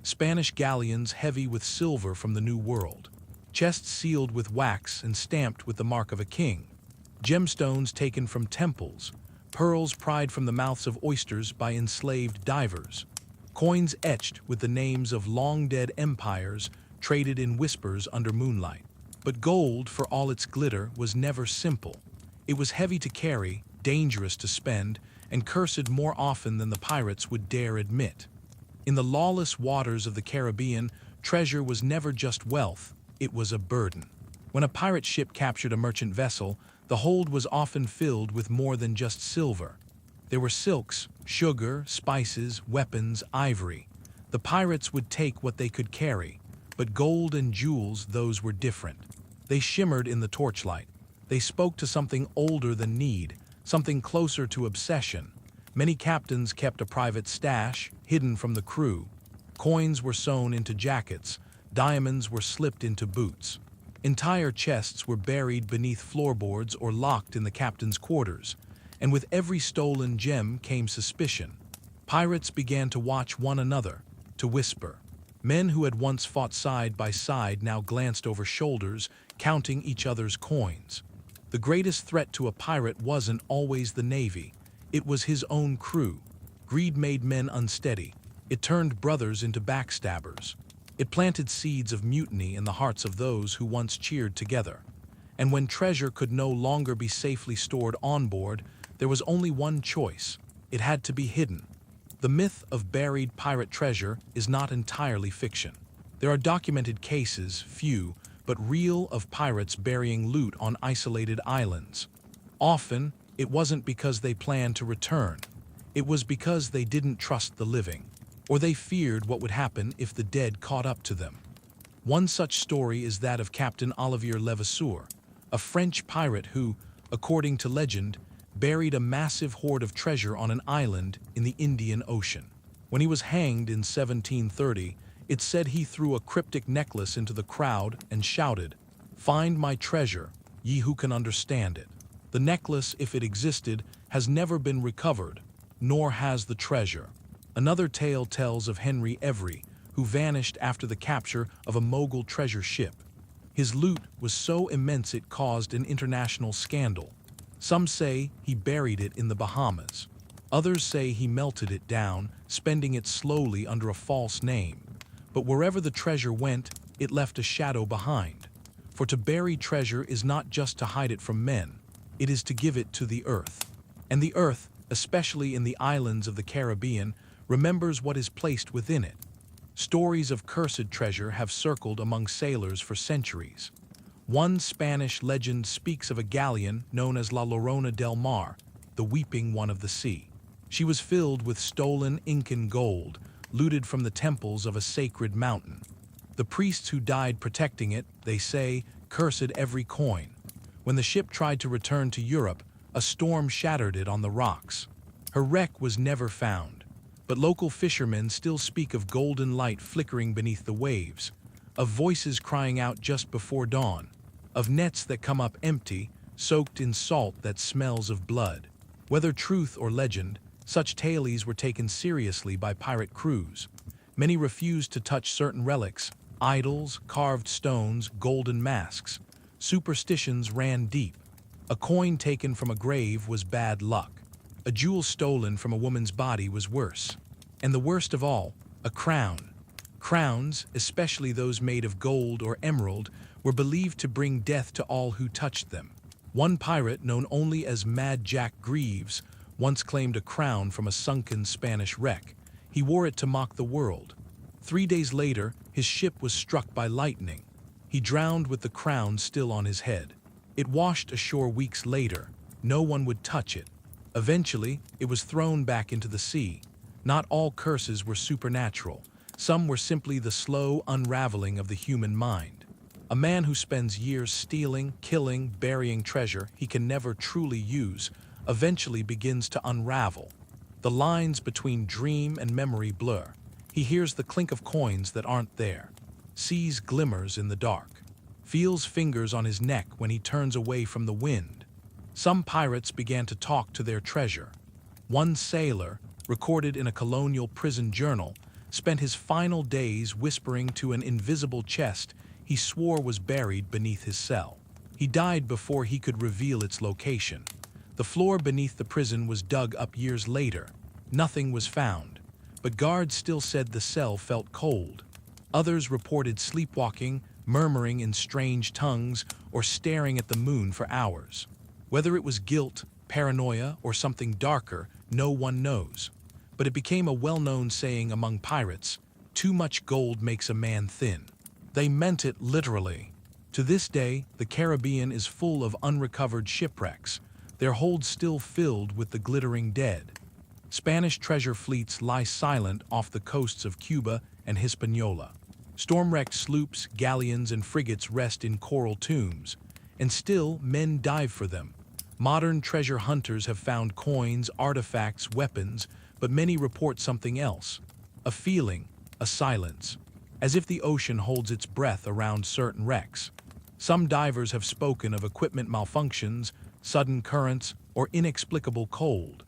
Spanish galleons heavy with silver from the New World. Chests sealed with wax and stamped with the mark of a king. Gemstones taken from temples. Pearls pried from the mouths of oysters by enslaved divers. Coins etched with the names of long-dead empires traded in whispers under moonlight. But gold, for all its glitter, was never simple. It was heavy to carry, dangerous to spend, and cursed more often than the pirates would dare admit. In the lawless waters of the Caribbean, treasure was never just wealth, it was a burden. When a pirate ship captured a merchant vessel, the hold was often filled with more than just silver. There were silks, sugar, spices, weapons, ivory. The pirates would take what they could carry, but gold and jewels, those were different. They shimmered in the torchlight. They spoke to something older than need, something closer to obsession. Many captains kept a private stash, hidden from the crew. Coins were sewn into jackets, diamonds were slipped into boots. Entire chests were buried beneath floorboards or locked in the captain's quarters, and with every stolen gem came suspicion. Pirates began to watch one another, to whisper. Men who had once fought side by side now glanced over shoulders, counting each other's coins. The greatest threat to a pirate wasn't always the navy. It was his own crew. Greed made men unsteady. It turned brothers into backstabbers. It planted seeds of mutiny in the hearts of those who once cheered together. And when treasure could no longer be safely stored on board, there was only one choice. It had to be hidden. The myth of buried pirate treasure is not entirely fiction. There are documented cases, few, but real, of pirates burying loot on isolated islands. Often, it wasn't because they planned to return. It was because they didn't trust the living, or they feared what would happen if the dead caught up to them. One such story is that of Captain Olivier Levasseur, a French pirate who, according to legend, buried a massive hoard of treasure on an island in the Indian Ocean. When he was hanged in 1730, it's said he threw a cryptic necklace into the crowd and shouted, "Find my treasure, ye who can understand it." The necklace, if it existed, has never been recovered, nor has the treasure. Another tale tells of Henry Every, who vanished after the capture of a Mogul treasure ship. His loot was so immense it caused an international scandal. Some say he buried it in the Bahamas. Others say he melted it down, spending it slowly under a false name. But wherever the treasure went, it left a shadow behind. For to bury treasure is not just to hide it from men, it is to give it to the earth. And the earth, especially in the islands of the Caribbean, remembers what is placed within it. Stories of cursed treasure have circled among sailors for centuries. One Spanish legend speaks of a galleon known as La Llorona del Mar, the weeping one of the sea. She was filled with stolen Incan gold, looted from the temples of a sacred mountain. The priests who died protecting it, they say, cursed every coin. When the ship tried to return to Europe, a storm shattered it on the rocks. Her wreck was never found, but local fishermen still speak of golden light flickering beneath the waves, of voices crying out just before dawn, of nets that come up empty, soaked in salt that smells of blood. Whether truth or legend, such tales were taken seriously by pirate crews. Many refused to touch certain relics, idols, carved stones, golden masks. Superstitions ran deep. A coin taken from a grave was bad luck. A jewel stolen from a woman's body was worse. And the worst of all, a crown. Crowns, especially those made of gold or emerald, were believed to bring death to all who touched them. One pirate, known only as Mad Jack Greaves, once claimed a crown from a sunken Spanish wreck. He wore it to mock the world. 3 days later, his ship was struck by lightning. He drowned with the crown still on his head. It washed ashore weeks later. No one would touch it. Eventually, it was thrown back into the sea. Not all curses were supernatural. Some were simply the slow unraveling of the human mind. A man who spends years stealing, killing, burying treasure he can never truly use eventually begins to unravel. The lines between dream and memory blur. He hears the clink of coins that aren't there, sees glimmers in the dark, feels fingers on his neck when he turns away from the wind. Some pirates began to talk to their treasure. One sailor, recorded in a colonial prison journal, spent his final days whispering to an invisible chest he swore was buried beneath his cell. He died before he could reveal its location. The floor beneath the prison was dug up years later. Nothing was found, but guards still said the cell felt cold. Others reported sleepwalking, murmuring in strange tongues, or staring at the moon for hours. Whether it was guilt, paranoia, or something darker, no one knows. But it became a well-known saying among pirates, "Too much gold makes a man thin." They meant it literally. To this day, the Caribbean is full of unrecovered shipwrecks, their holds still filled with the glittering dead. Spanish treasure fleets lie silent off the coasts of Cuba and Hispaniola. Storm-wrecked sloops, galleons, and frigates rest in coral tombs, and still men dive for them. Modern treasure hunters have found coins, artifacts, weapons, but many report something else. A feeling, a silence, as if the ocean holds its breath around certain wrecks. Some divers have spoken of equipment malfunctions, sudden currents, or inexplicable cold.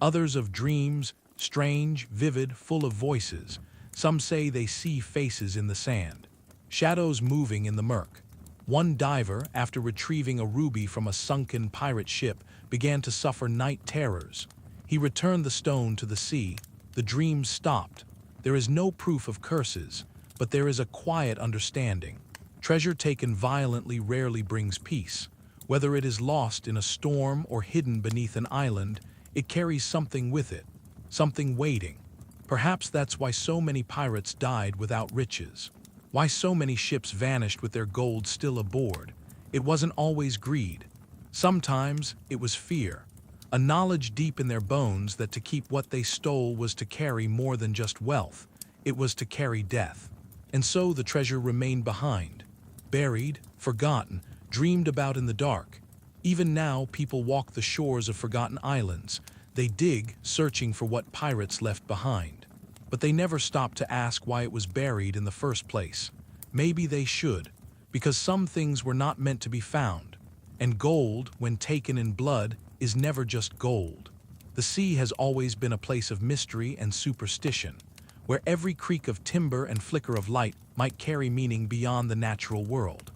Others of dreams, strange, vivid, full of voices. Some say they see faces in the sand, shadows moving in the murk. One diver, after retrieving a ruby from a sunken pirate ship, began to suffer night terrors. He returned the stone to the sea. The dreams stopped. There is no proof of curses, but there is a quiet understanding. Treasure taken violently rarely brings peace. Whether it is lost in a storm or hidden beneath an island, it carries something with it, something waiting. Perhaps that's why so many pirates died without riches. Why so many ships vanished with their gold still aboard. It wasn't always greed. Sometimes it was fear. A knowledge deep in their bones that to keep what they stole was to carry more than just wealth. It was to carry death. And so the treasure remained behind. Buried, forgotten, dreamed about in the dark. Even now, people walk the shores of forgotten islands. They dig, searching for what pirates left behind. But they never stop to ask why it was buried in the first place. Maybe they should, because some things were not meant to be found. And gold, when taken in blood, is never just gold. The sea has always been a place of mystery and superstition, where every creak of timber and flicker of light might carry meaning beyond the natural world.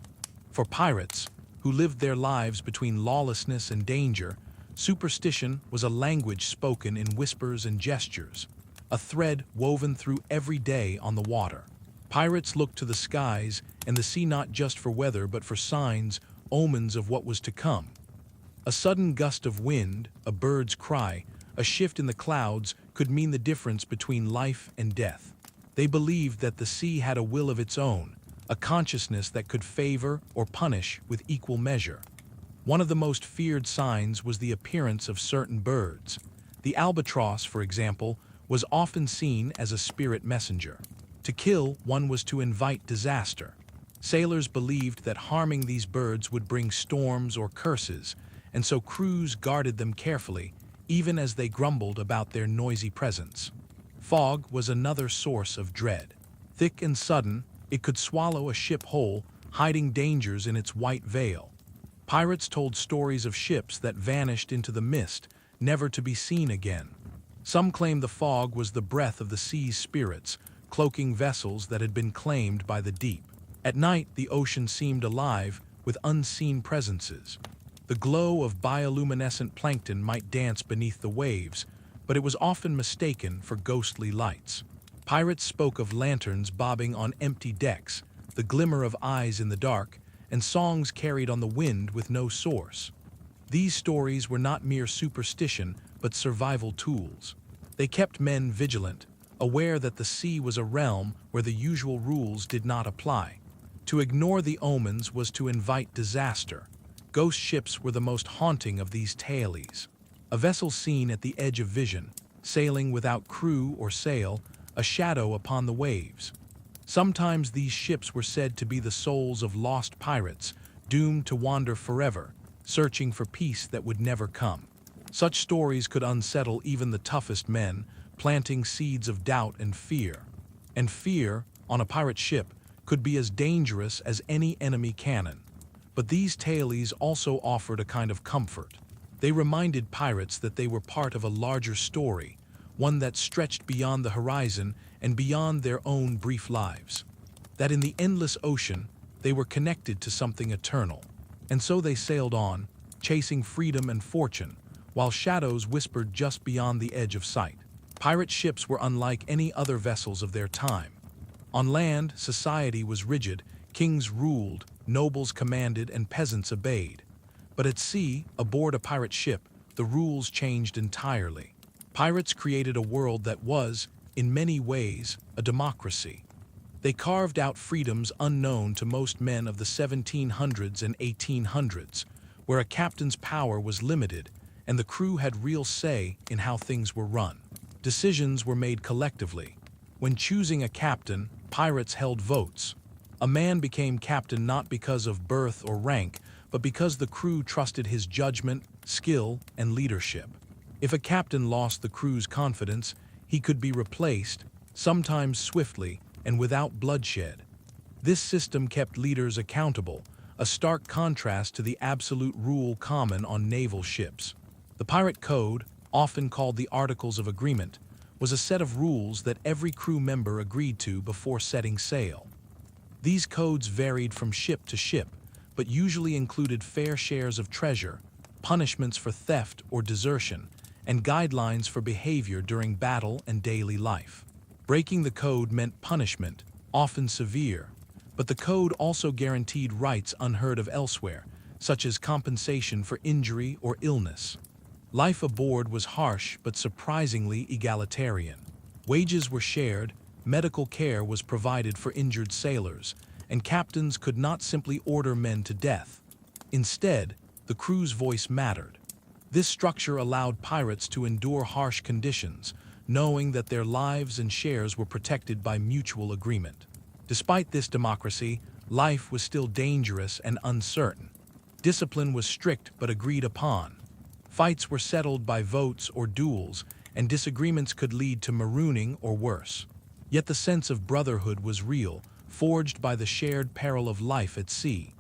For pirates, who lived their lives between lawlessness and danger, superstition was a language spoken in whispers and gestures, a thread woven through every day on the water. Pirates looked to the skies and the sea not just for weather but for signs, omens of what was to come. A sudden gust of wind, a bird's cry, a shift in the clouds could mean the difference between life and death. They believed that the sea had a will of its own, a consciousness that could favor or punish with equal measure. One of the most feared signs was the appearance of certain birds. The albatross, for example, was often seen as a spirit messenger. To kill one was to invite disaster. Sailors believed that harming these birds would bring storms or curses, and so crews guarded them carefully, even as they grumbled about their noisy presence. Fog was another source of dread. Thick and sudden, it could swallow a ship whole, hiding dangers in its white veil. Pirates told stories of ships that vanished into the mist, never to be seen again. Some claimed the fog was the breath of the sea's spirits, cloaking vessels that had been claimed by the deep. At night, the ocean seemed alive with unseen presences. The glow of bioluminescent plankton might dance beneath the waves, but it was often mistaken for ghostly lights. Pirates spoke of lanterns bobbing on empty decks, the glimmer of eyes in the dark, and songs carried on the wind with no source. These stories were not mere superstition, but survival tools. They kept men vigilant, aware that the sea was a realm where the usual rules did not apply. To ignore the omens was to invite disaster. Ghost ships were the most haunting of these tales. A vessel seen at the edge of vision, sailing without crew or sail, a shadow upon the waves. Sometimes these ships were said to be the souls of lost pirates, doomed to wander forever, searching for peace that would never come. Such stories could unsettle even the toughest men, planting seeds of doubt and fear. And fear, on a pirate ship, could be as dangerous as any enemy cannon. But these tales also offered a kind of comfort. They reminded pirates that they were part of a larger story, one that stretched beyond the horizon and beyond their own brief lives. That in the endless ocean, they were connected to something eternal. And so they sailed on, chasing freedom and fortune, while shadows whispered just beyond the edge of sight. Pirate ships were unlike any other vessels of their time. On land, society was rigid, kings ruled, nobles commanded, and peasants obeyed. But at sea, aboard a pirate ship, the rules changed entirely. Pirates created a world that was, in many ways, a democracy. They carved out freedoms unknown to most men of the 1700s and 1800s, where a captain's power was limited and the crew had real say in how things were run. Decisions were made collectively. When choosing a captain, pirates held votes. A man became captain not because of birth or rank, but because the crew trusted his judgment, skill, and leadership. If a captain lost the crew's confidence, he could be replaced, sometimes swiftly and without bloodshed. This system kept leaders accountable, a stark contrast to the absolute rule common on naval ships. The Pirate Code, often called the Articles of Agreement, was a set of rules that every crew member agreed to before setting sail. These codes varied from ship to ship, but usually included fair shares of treasure, punishments for theft or desertion, and guidelines for behavior during battle and daily life. Breaking the code meant punishment, often severe, but the code also guaranteed rights unheard of elsewhere, such as compensation for injury or illness. Life aboard was harsh but surprisingly egalitarian. Wages were shared, medical care was provided for injured sailors, and captains could not simply order men to death. Instead, the crew's voice mattered. This structure allowed pirates to endure harsh conditions, knowing that their lives and shares were protected by mutual agreement. Despite this democracy, life was still dangerous and uncertain. Discipline was strict but agreed upon. Fights were settled by votes or duels, and disagreements could lead to marooning or worse. Yet the sense of brotherhood was real, forged by the shared peril of life at sea.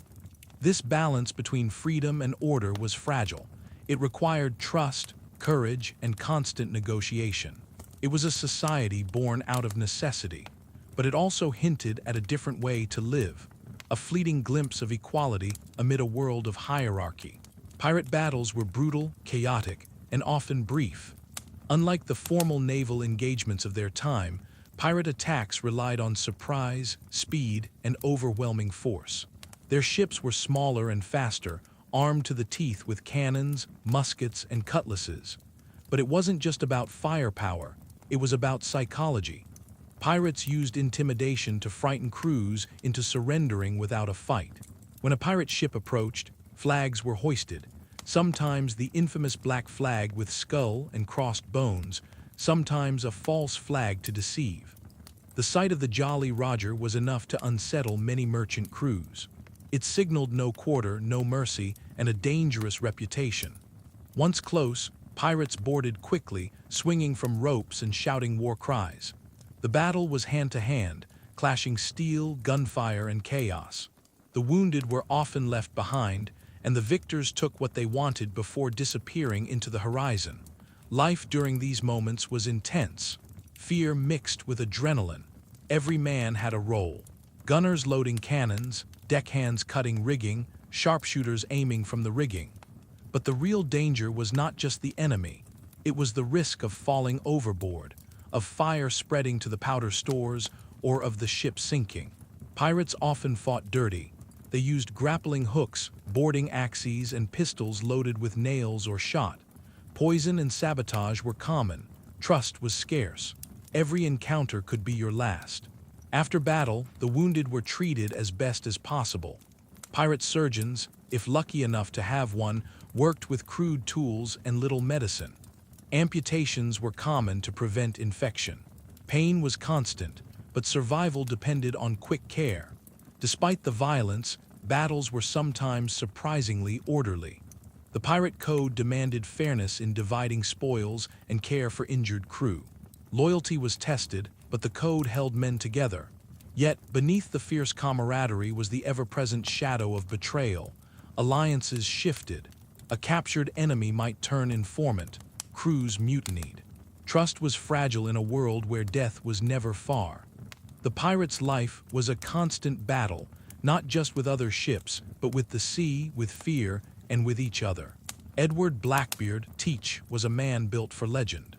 This balance between freedom and order was fragile. It required trust, courage, and constant negotiation. It was a society born out of necessity, but it also hinted at a different way to live, a fleeting glimpse of equality amid a world of hierarchy. Pirate battles were brutal, chaotic, and often brief. Unlike the formal naval engagements of their time, pirate attacks relied on surprise, speed, and overwhelming force. Their ships were smaller and faster, armed to the teeth with cannons, muskets, and cutlasses. But it wasn't just about firepower, it was about psychology. Pirates used intimidation to frighten crews into surrendering without a fight. When a pirate ship approached, flags were hoisted, sometimes the infamous black flag with skull and crossed bones, sometimes a false flag to deceive. The sight of the Jolly Roger was enough to unsettle many merchant crews. It signaled no quarter, no mercy, and a dangerous reputation. Once close, pirates boarded quickly, swinging from ropes and shouting war cries. The battle was hand-to-hand, clashing steel, gunfire, and chaos. The wounded were often left behind, and the victors took what they wanted before disappearing into the horizon. Life during these moments was intense. Fear mixed with adrenaline. Every man had a role. Gunners loading cannons, deckhands cutting rigging, sharpshooters aiming from the rigging. But the real danger was not just the enemy. It was the risk of falling overboard, of fire spreading to the powder stores, or of the ship sinking. Pirates often fought dirty. They used grappling hooks, boarding axes, and pistols loaded with nails or shot. Poison and sabotage were common. Trust was scarce. Every encounter could be your last. After battle, the wounded were treated as best as possible. Pirate surgeons, if lucky enough to have one, worked with crude tools and little medicine. Amputations were common to prevent infection. Pain was constant, but survival depended on quick care. Despite the violence, battles were sometimes surprisingly orderly. The Pirate Code demanded fairness in dividing spoils and care for injured crew. Loyalty was tested, but the code held men together. Yet, beneath the fierce camaraderie was the ever-present shadow of betrayal. Alliances shifted. A captured enemy might turn informant. Crews mutinied. Trust was fragile in a world where death was never far. The pirate's life was a constant battle, not just with other ships, but with the sea, with fear, and with each other. Edward Blackbeard Teach was a man built for legend.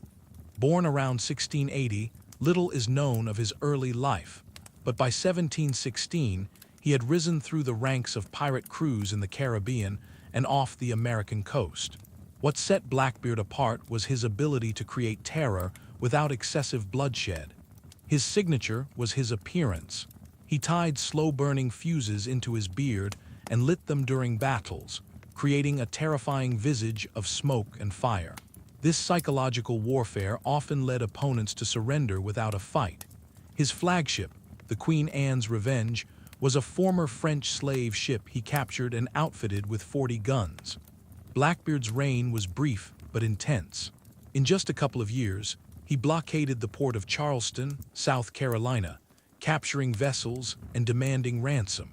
Born around 1680, little is known of his early life, but by 1716, he had risen through the ranks of pirate crews in the Caribbean and off the American coast. What set Blackbeard apart was his ability to create terror without excessive bloodshed. His signature was his appearance, He tied slow-burning fuses into his beard and lit them during battles, creating a terrifying visage of smoke and fire. This psychological warfare often led opponents to surrender without a fight. His flagship, the Queen Anne's Revenge, was a former French slave ship he captured and outfitted with 40 guns. Blackbeard's reign was brief but intense. In just a couple of years, he blockaded the port of Charleston, South Carolina, capturing vessels and demanding ransom.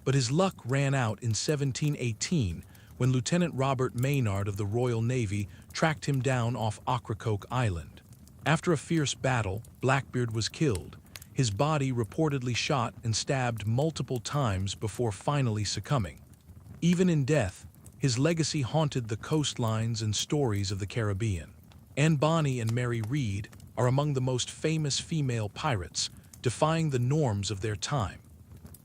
But his luck ran out in 1718 when Lieutenant Robert Maynard of the Royal Navy tracked him down off Ocracoke Island. After a fierce battle, Blackbeard was killed, his body reportedly shot and stabbed multiple times before finally succumbing. Even in death, his legacy haunted the coastlines and stories of the Caribbean. Anne Bonny and Mary Read are among the most famous female pirates, defying the norms of their time.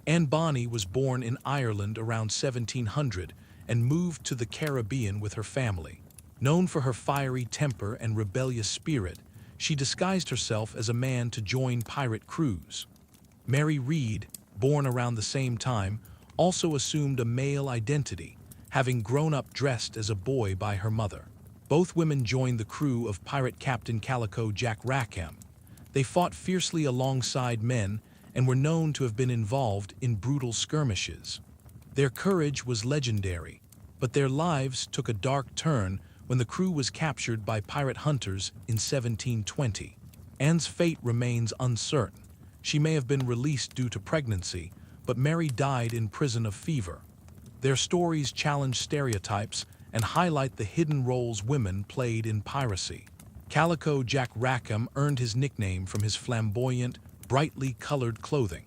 Anne Bonny was born in Ireland around 1700 and moved to the Caribbean with her family. Known for her fiery temper and rebellious spirit, she disguised herself as a man to join pirate crews. Mary Read, born around the same time, also assumed a male identity, having grown up dressed as a boy by her mother. Both women joined the crew of pirate Captain Calico Jack Rackham. They fought fiercely alongside men and were known to have been involved in brutal skirmishes. Their courage was legendary, but their lives took a dark turn when the crew was captured by pirate hunters in 1720. Anne's fate remains uncertain. She may have been released due to pregnancy, but Mary died in prison of fever. Their stories challenge stereotypes and highlight the hidden roles women played in piracy. Calico Jack Rackham earned his nickname from his flamboyant, brightly colored clothing.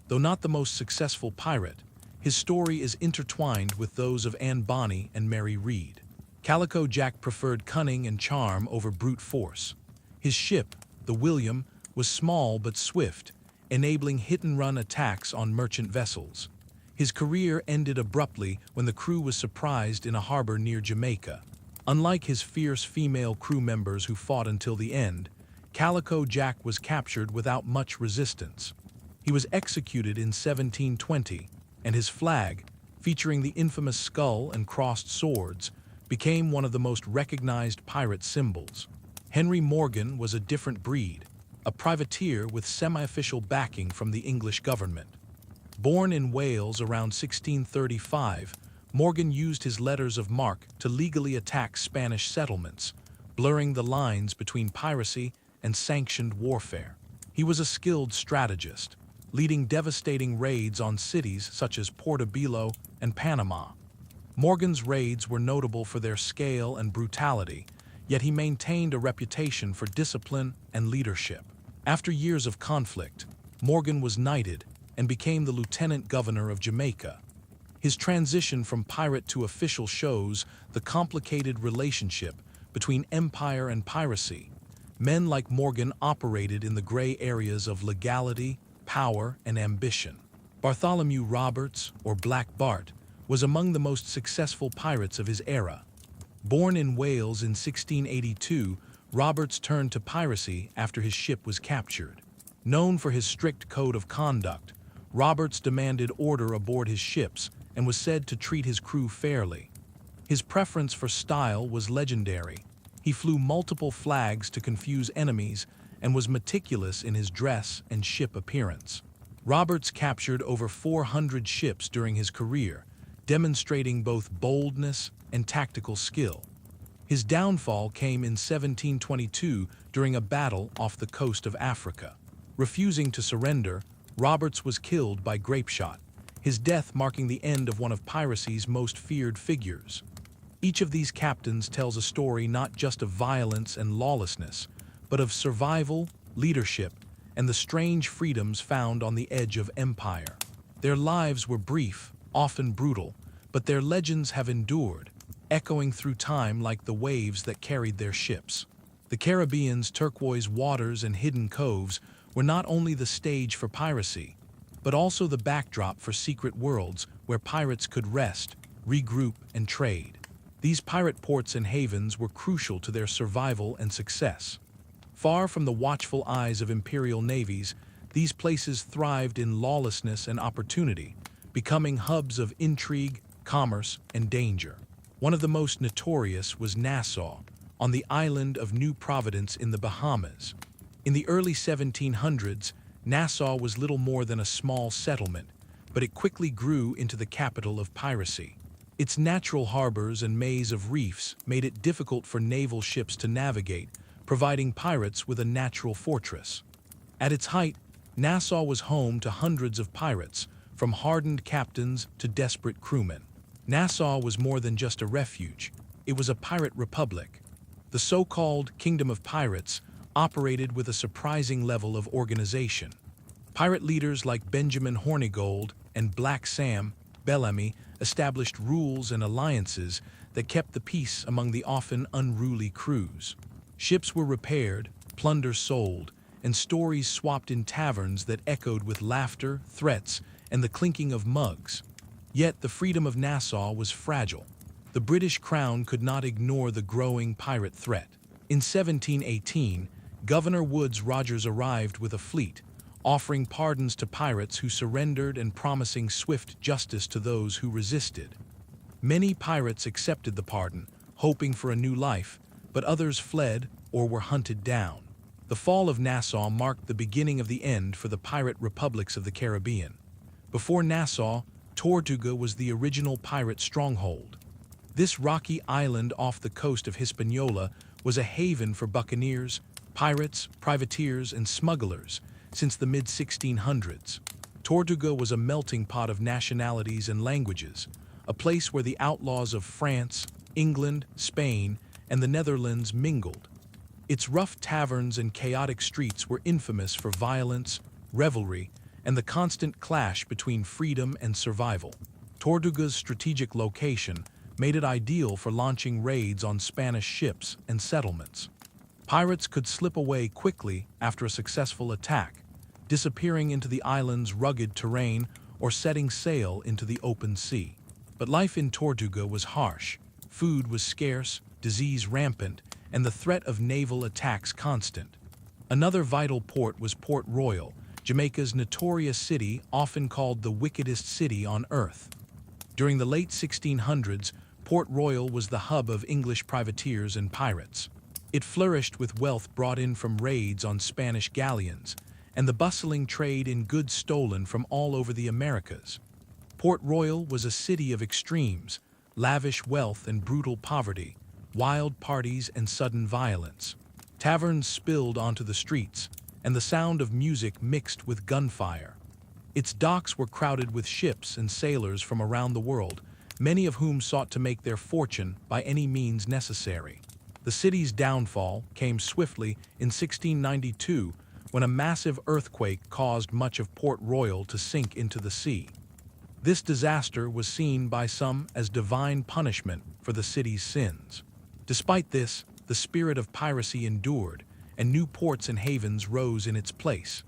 Though not the most successful pirate, his story is intertwined with those of Anne Bonny and Mary Read. Calico Jack preferred cunning and charm over brute force. His ship, the William, was small but swift, enabling hit-and-run attacks on merchant vessels. His career ended abruptly when the crew was surprised in a harbor near Jamaica. Unlike his fierce female crew members who fought until the end, Calico Jack was captured without much resistance. He was executed in 1720, and his flag, featuring the infamous skull and crossed swords, became one of the most recognized pirate symbols. Henry Morgan was a different breed, a privateer with semi-official backing from the English government. Born in Wales around 1635, Morgan used his letters of marque to legally attack Spanish settlements, blurring the lines between piracy and sanctioned warfare. He was a skilled strategist, leading devastating raids on cities such as Portobelo and Panama. Morgan's raids were notable for their scale and brutality, yet he maintained a reputation for discipline and leadership. After years of conflict, Morgan was knighted and became the lieutenant governor of Jamaica. His transition from pirate to official shows the complicated relationship between empire and piracy. Men like Morgan operated in the gray areas of legality, power, and ambition. Bartholomew Roberts, or Black Bart, was among the most successful pirates of his era. Born in Wales in 1682, Roberts turned to piracy after his ship was captured. Known for his strict code of conduct, Roberts demanded order aboard his ships and was said to treat his crew fairly. His preference for style was legendary. He flew multiple flags to confuse enemies and was meticulous in his dress and ship appearance. Roberts captured over 400 ships during his career, demonstrating both boldness and tactical skill. His downfall came in 1722 during a battle off the coast of Africa. Refusing to surrender, Roberts was killed by grapeshot, his death marking the end of one of piracy's most feared figures. Each of these captains tells a story not just of violence and lawlessness, but of survival, leadership, and the strange freedoms found on the edge of empire. Their lives were brief, often brutal, but their legends have endured, echoing through time like the waves that carried their ships. The Caribbean's turquoise waters and hidden coves were not only the stage for piracy, but also the backdrop for secret worlds where pirates could rest, regroup, and trade. These pirate ports and havens were crucial to their survival and success. Far from the watchful eyes of imperial navies, These places thrived in lawlessness and opportunity, becoming hubs of intrigue, commerce, and danger. One of the most notorious was Nassau, on the island of New Providence in the Bahamas. In the early 1700s, Nassau was little more than a small settlement, but it quickly grew into the capital of piracy. Its natural harbors and maze of reefs made it difficult for naval ships to navigate, providing pirates with a natural fortress. At its height, Nassau was home to hundreds of pirates, from hardened captains to desperate crewmen. Nassau was more than just a refuge. It was a pirate republic. The so-called Kingdom of Pirates operated with a surprising level of organization. Pirate leaders like Benjamin Hornigold and Black Sam Bellamy established rules and alliances that kept the peace among the often unruly crews. Ships were repaired, plunder sold, and stories swapped in taverns that echoed with laughter, threats, and the clinking of mugs. Yet the freedom of Nassau was fragile. The British Crown could not ignore the growing pirate threat. In 1718, Governor Woodes Rogers arrived with a fleet, offering pardons to pirates who surrendered and promising swift justice to those who resisted. Many pirates accepted the pardon, hoping for a new life, but others fled or were hunted down. The fall of Nassau marked the beginning of the end for the pirate republics of the Caribbean. Before Nassau, Tortuga was the original pirate stronghold. This rocky island off the coast of Hispaniola was a haven for buccaneers, pirates, privateers, and smugglers since the mid-1600s. Tortuga was a melting pot of nationalities and languages, a place where the outlaws of France, England, Spain, and the Netherlands mingled. Its rough taverns and chaotic streets were infamous for violence, revelry, and the constant clash between freedom and survival. Tortuga's strategic location made it ideal for launching raids on Spanish ships and settlements. Pirates could slip away quickly after a successful attack, disappearing into the island's rugged terrain or setting sail into the open sea. But life in Tortuga was harsh. Food was scarce, disease rampant, and the threat of naval attacks constant. Another vital port was Port Royal, Jamaica's notorious city, often called the wickedest city on earth. During the late 1600s, Port Royal was the hub of English privateers and pirates. It flourished with wealth brought in from raids on Spanish galleons, and the bustling trade in goods stolen from all over the Americas. Port Royal was a city of extremes, lavish wealth and brutal poverty, wild parties and sudden violence. Taverns spilled onto the streets, and the sound of music mixed with gunfire. Its docks were crowded with ships and sailors from around the world, many of whom sought to make their fortune by any means necessary. The city's downfall came swiftly in 1692 when a massive earthquake caused much of Port Royal to sink into the sea. This disaster was seen by some as divine punishment for the city's sins. Despite this, the spirit of piracy endured, and new ports and havens rose in its place.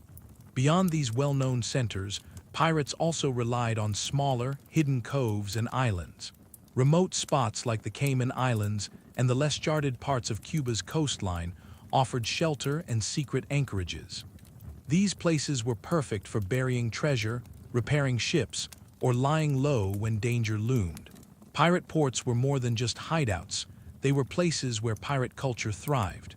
Beyond these well-known centers, pirates also relied on smaller, hidden coves and islands. Remote spots like the Cayman Islands and the less charted parts of Cuba's coastline offered shelter and secret anchorages. These places were perfect for burying treasure, repairing ships, or lying low when danger loomed. Pirate ports were more than just hideouts. They were places where pirate culture thrived.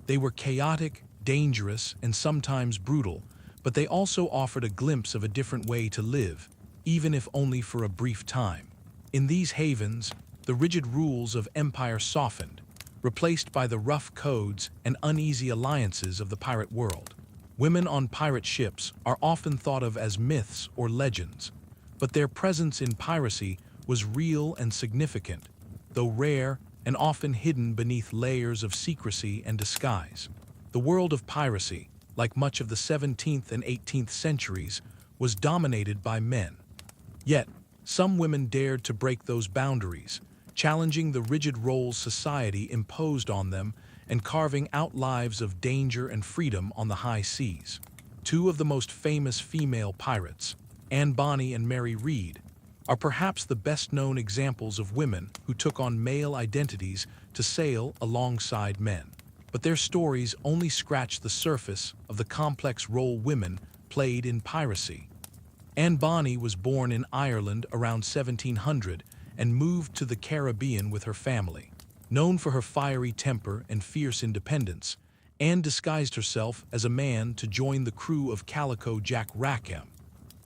They were chaotic, dangerous, and sometimes brutal, but they also offered a glimpse of a different way to live, even if only for a brief time. In these havens, the rigid rules of empire softened, replaced by the rough codes and uneasy alliances of the pirate world. Women on pirate ships are often thought of as myths or legends, but their presence in piracy was real and significant, though rare and often hidden beneath layers of secrecy and disguise. The world of piracy, like much of the 17th and 18th centuries, was dominated by men. Yet, some women dared to break those boundaries, challenging the rigid roles society imposed on them and carving out lives of danger and freedom on the high seas. Two of the most famous female pirates, Anne Bonny and Mary Read, are perhaps the best-known examples of women who took on male identities to sail alongside men. But their stories only scratch the surface of the complex role women played in piracy. Anne Bonny was born in Ireland around 1700 and moved to the Caribbean with her family. Known for her fiery temper and fierce independence, Anne disguised herself as a man to join the crew of Calico Jack Rackham.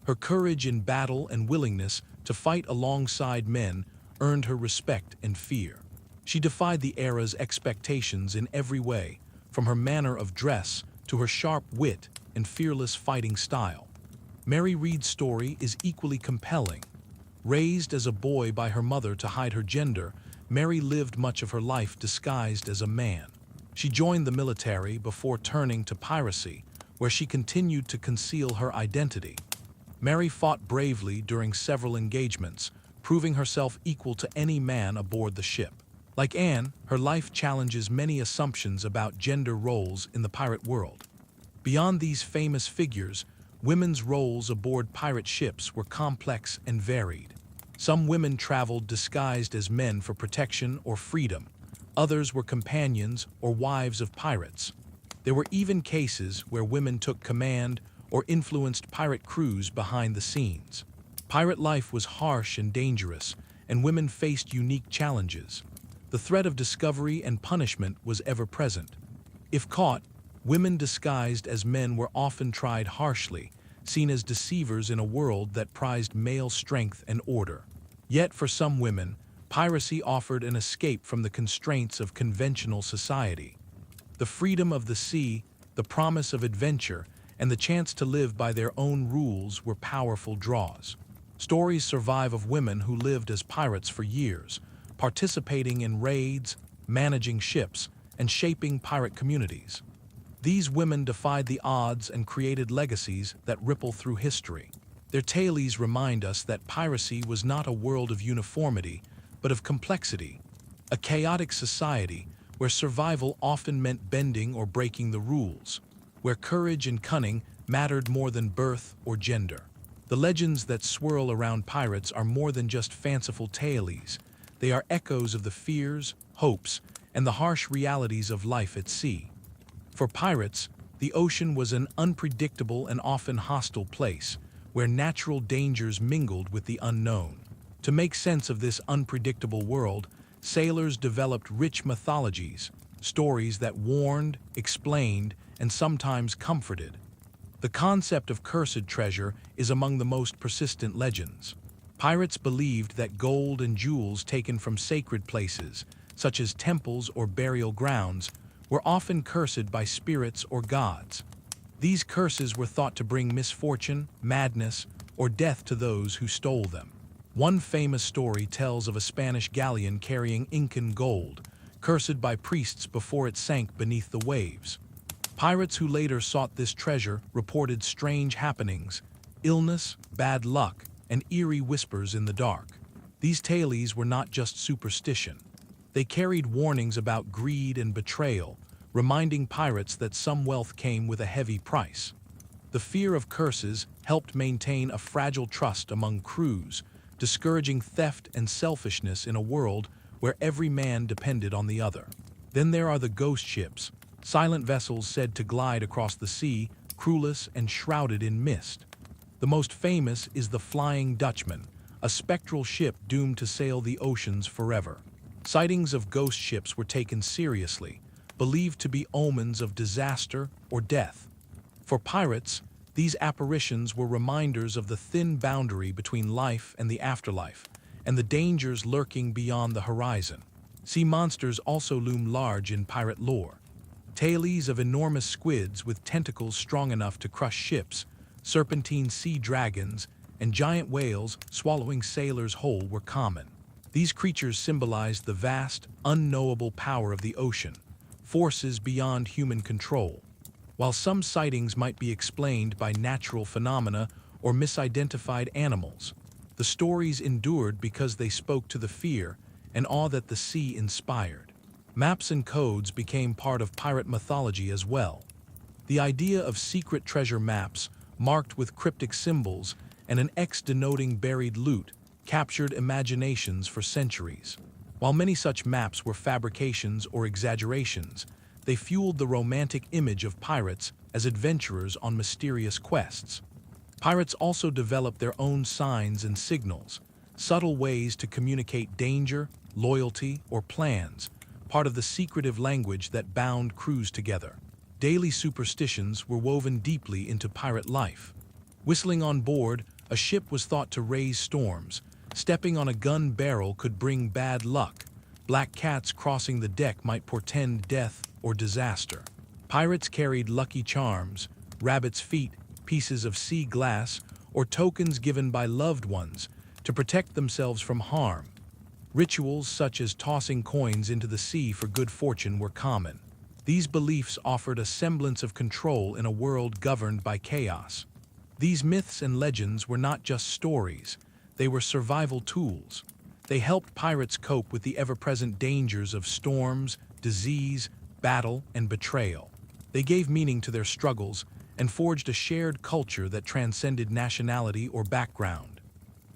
Her courage in battle and willingness to fight alongside men earned her respect and fear. She defied the era's expectations in every way, from her manner of dress to her sharp wit and fearless fighting style. Mary Read's story is equally compelling. Raised as a boy by her mother to hide her gender, Mary lived much of her life disguised as a man. She joined the military before turning to piracy, where she continued to conceal her identity. Mary fought bravely during several engagements, proving herself equal to any man aboard the ship. Like Anne, her life challenges many assumptions about gender roles in the pirate world. Beyond these famous figures, women's roles aboard pirate ships were complex and varied. Some women traveled disguised as men for protection or freedom. Others were companions or wives of pirates. There were even cases where women took command or influenced pirate crews behind the scenes. Pirate life was harsh and dangerous, and women faced unique challenges. The threat of discovery and punishment was ever present. If caught, women disguised as men were often tried harshly, seen as deceivers in a world that prized male strength and order. Yet for some women, piracy offered an escape from the constraints of conventional society. The freedom of the sea, the promise of adventure, and the chance to live by their own rules were powerful draws. Stories survive of women who lived as pirates for years, participating in raids, managing ships, and shaping pirate communities. These women defied the odds and created legacies that ripple through history. Their tales remind us that piracy was not a world of uniformity, but of complexity, a chaotic society where survival often meant bending or breaking the rules, where courage and cunning mattered more than birth or gender. The legends that swirl around pirates are more than just fanciful tales. They are echoes of the fears, hopes, and the harsh realities of life at sea. For pirates, the ocean was an unpredictable and often hostile place, where natural dangers mingled with the unknown. To make sense of this unpredictable world, sailors developed rich mythologies, stories that warned, explained, and sometimes comforted. The concept of cursed treasure is among the most persistent legends. Pirates believed that gold and jewels taken from sacred places, such as temples or burial grounds, were often cursed by spirits or gods. These curses were thought to bring misfortune, madness, or death to those who stole them. One famous story tells of a Spanish galleon carrying Incan gold, cursed by priests before it sank beneath the waves. Pirates who later sought this treasure reported strange happenings, illness, bad luck, and eerie whispers in the dark. These tales were not just superstition. They carried warnings about greed and betrayal, reminding pirates that some wealth came with a heavy price. The fear of curses helped maintain a fragile trust among crews, discouraging theft and selfishness in a world where every man depended on the other. Then there are the ghost ships, silent vessels said to glide across the sea, crewless and shrouded in mist. The most famous is the Flying Dutchman, a spectral ship doomed to sail the oceans forever. Sightings of ghost ships were taken seriously, believed to be omens of disaster or death. For pirates, these apparitions were reminders of the thin boundary between life and the afterlife, and the dangers lurking beyond the horizon. Sea monsters also loom large in pirate lore. Tales of enormous squids with tentacles strong enough to crush ships, serpentine sea dragons, and giant whales swallowing sailors whole were common. These creatures symbolized the vast, unknowable power of the ocean, forces beyond human control. While some sightings might be explained by natural phenomena or misidentified animals, the stories endured because they spoke to the fear and awe that the sea inspired. Maps and codes became part of pirate mythology as well. The idea of secret treasure maps, marked with cryptic symbols, and an X denoting buried loot, captured imaginations for centuries. While many such maps were fabrications or exaggerations, they fueled the romantic image of pirates as adventurers on mysterious quests. Pirates also developed their own signs and signals, subtle ways to communicate danger, loyalty, or plans, part of the secretive language that bound crews together. Daily superstitions were woven deeply into pirate life. Whistling on board, a ship was thought to raise storms. Stepping on a gun barrel could bring bad luck. Black cats crossing the deck might portend death or disaster. Pirates carried lucky charms, rabbit's feet, pieces of sea glass, or tokens given by loved ones to protect themselves from harm. Rituals such as tossing coins into the sea for good fortune were common. These beliefs offered a semblance of control in a world governed by chaos. These myths and legends were not just stories, they were survival tools. They helped pirates cope with the ever-present dangers of storms, disease, battle, and betrayal. They gave meaning to their struggles and forged a shared culture that transcended nationality or background.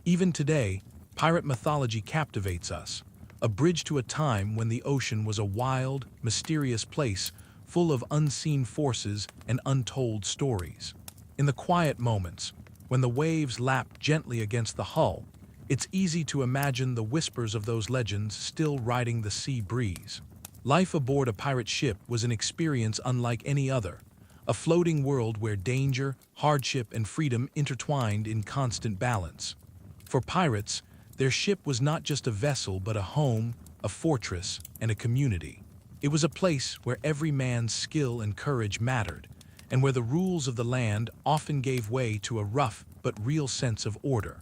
Even today, pirate mythology captivates us, a bridge to a time when the ocean was a wild, mysterious place full of unseen forces and untold stories. In the quiet moments, when the waves lapped gently against the hull, it's easy to imagine the whispers of those legends still riding the sea breeze. Life aboard a pirate ship was an experience unlike any other, a floating world where danger, hardship, and freedom intertwined in constant balance. For pirates, their ship was not just a vessel but a home, a fortress, and a community. It was a place where every man's skill and courage mattered, and where the rules of the land often gave way to a rough but real sense of order.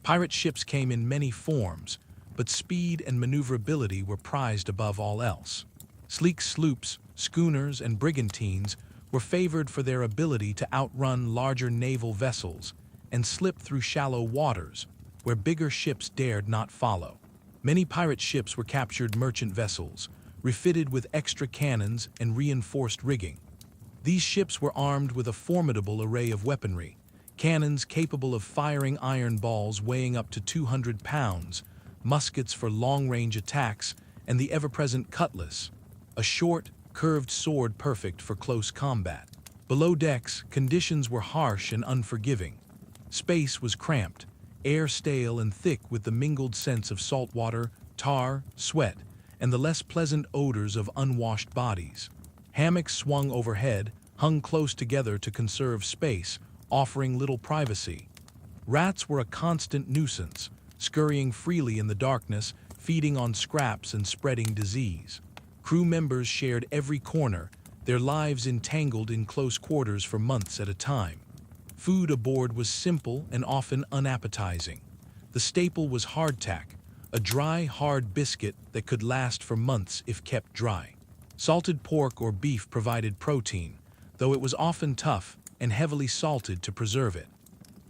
Pirate ships came in many forms, but speed and maneuverability were prized above all else. Sleek sloops, schooners, and brigantines were favored for their ability to outrun larger naval vessels and slip through shallow waters where bigger ships dared not follow. Many pirate ships were captured merchant vessels, refitted with extra cannons and reinforced rigging. These ships were armed with a formidable array of weaponry, cannons capable of firing iron balls weighing up to 200 pounds, muskets for long-range attacks, and the ever-present cutlass, a short, curved sword perfect for close combat. Below decks, conditions were harsh and unforgiving. Space was cramped, air stale and thick with the mingled scents of salt water, tar, sweat, and the less pleasant odors of unwashed bodies. Hammocks swung overhead, hung close together to conserve space, offering little privacy. Rats were a constant nuisance, scurrying freely in the darkness, feeding on scraps and spreading disease. Crew members shared every corner, their lives entangled in close quarters for months at a time. Food aboard was simple and often unappetizing. The staple was hardtack, a dry, hard biscuit that could last for months if kept dry. Salted pork or beef provided protein, though it was often tough and heavily salted to preserve it.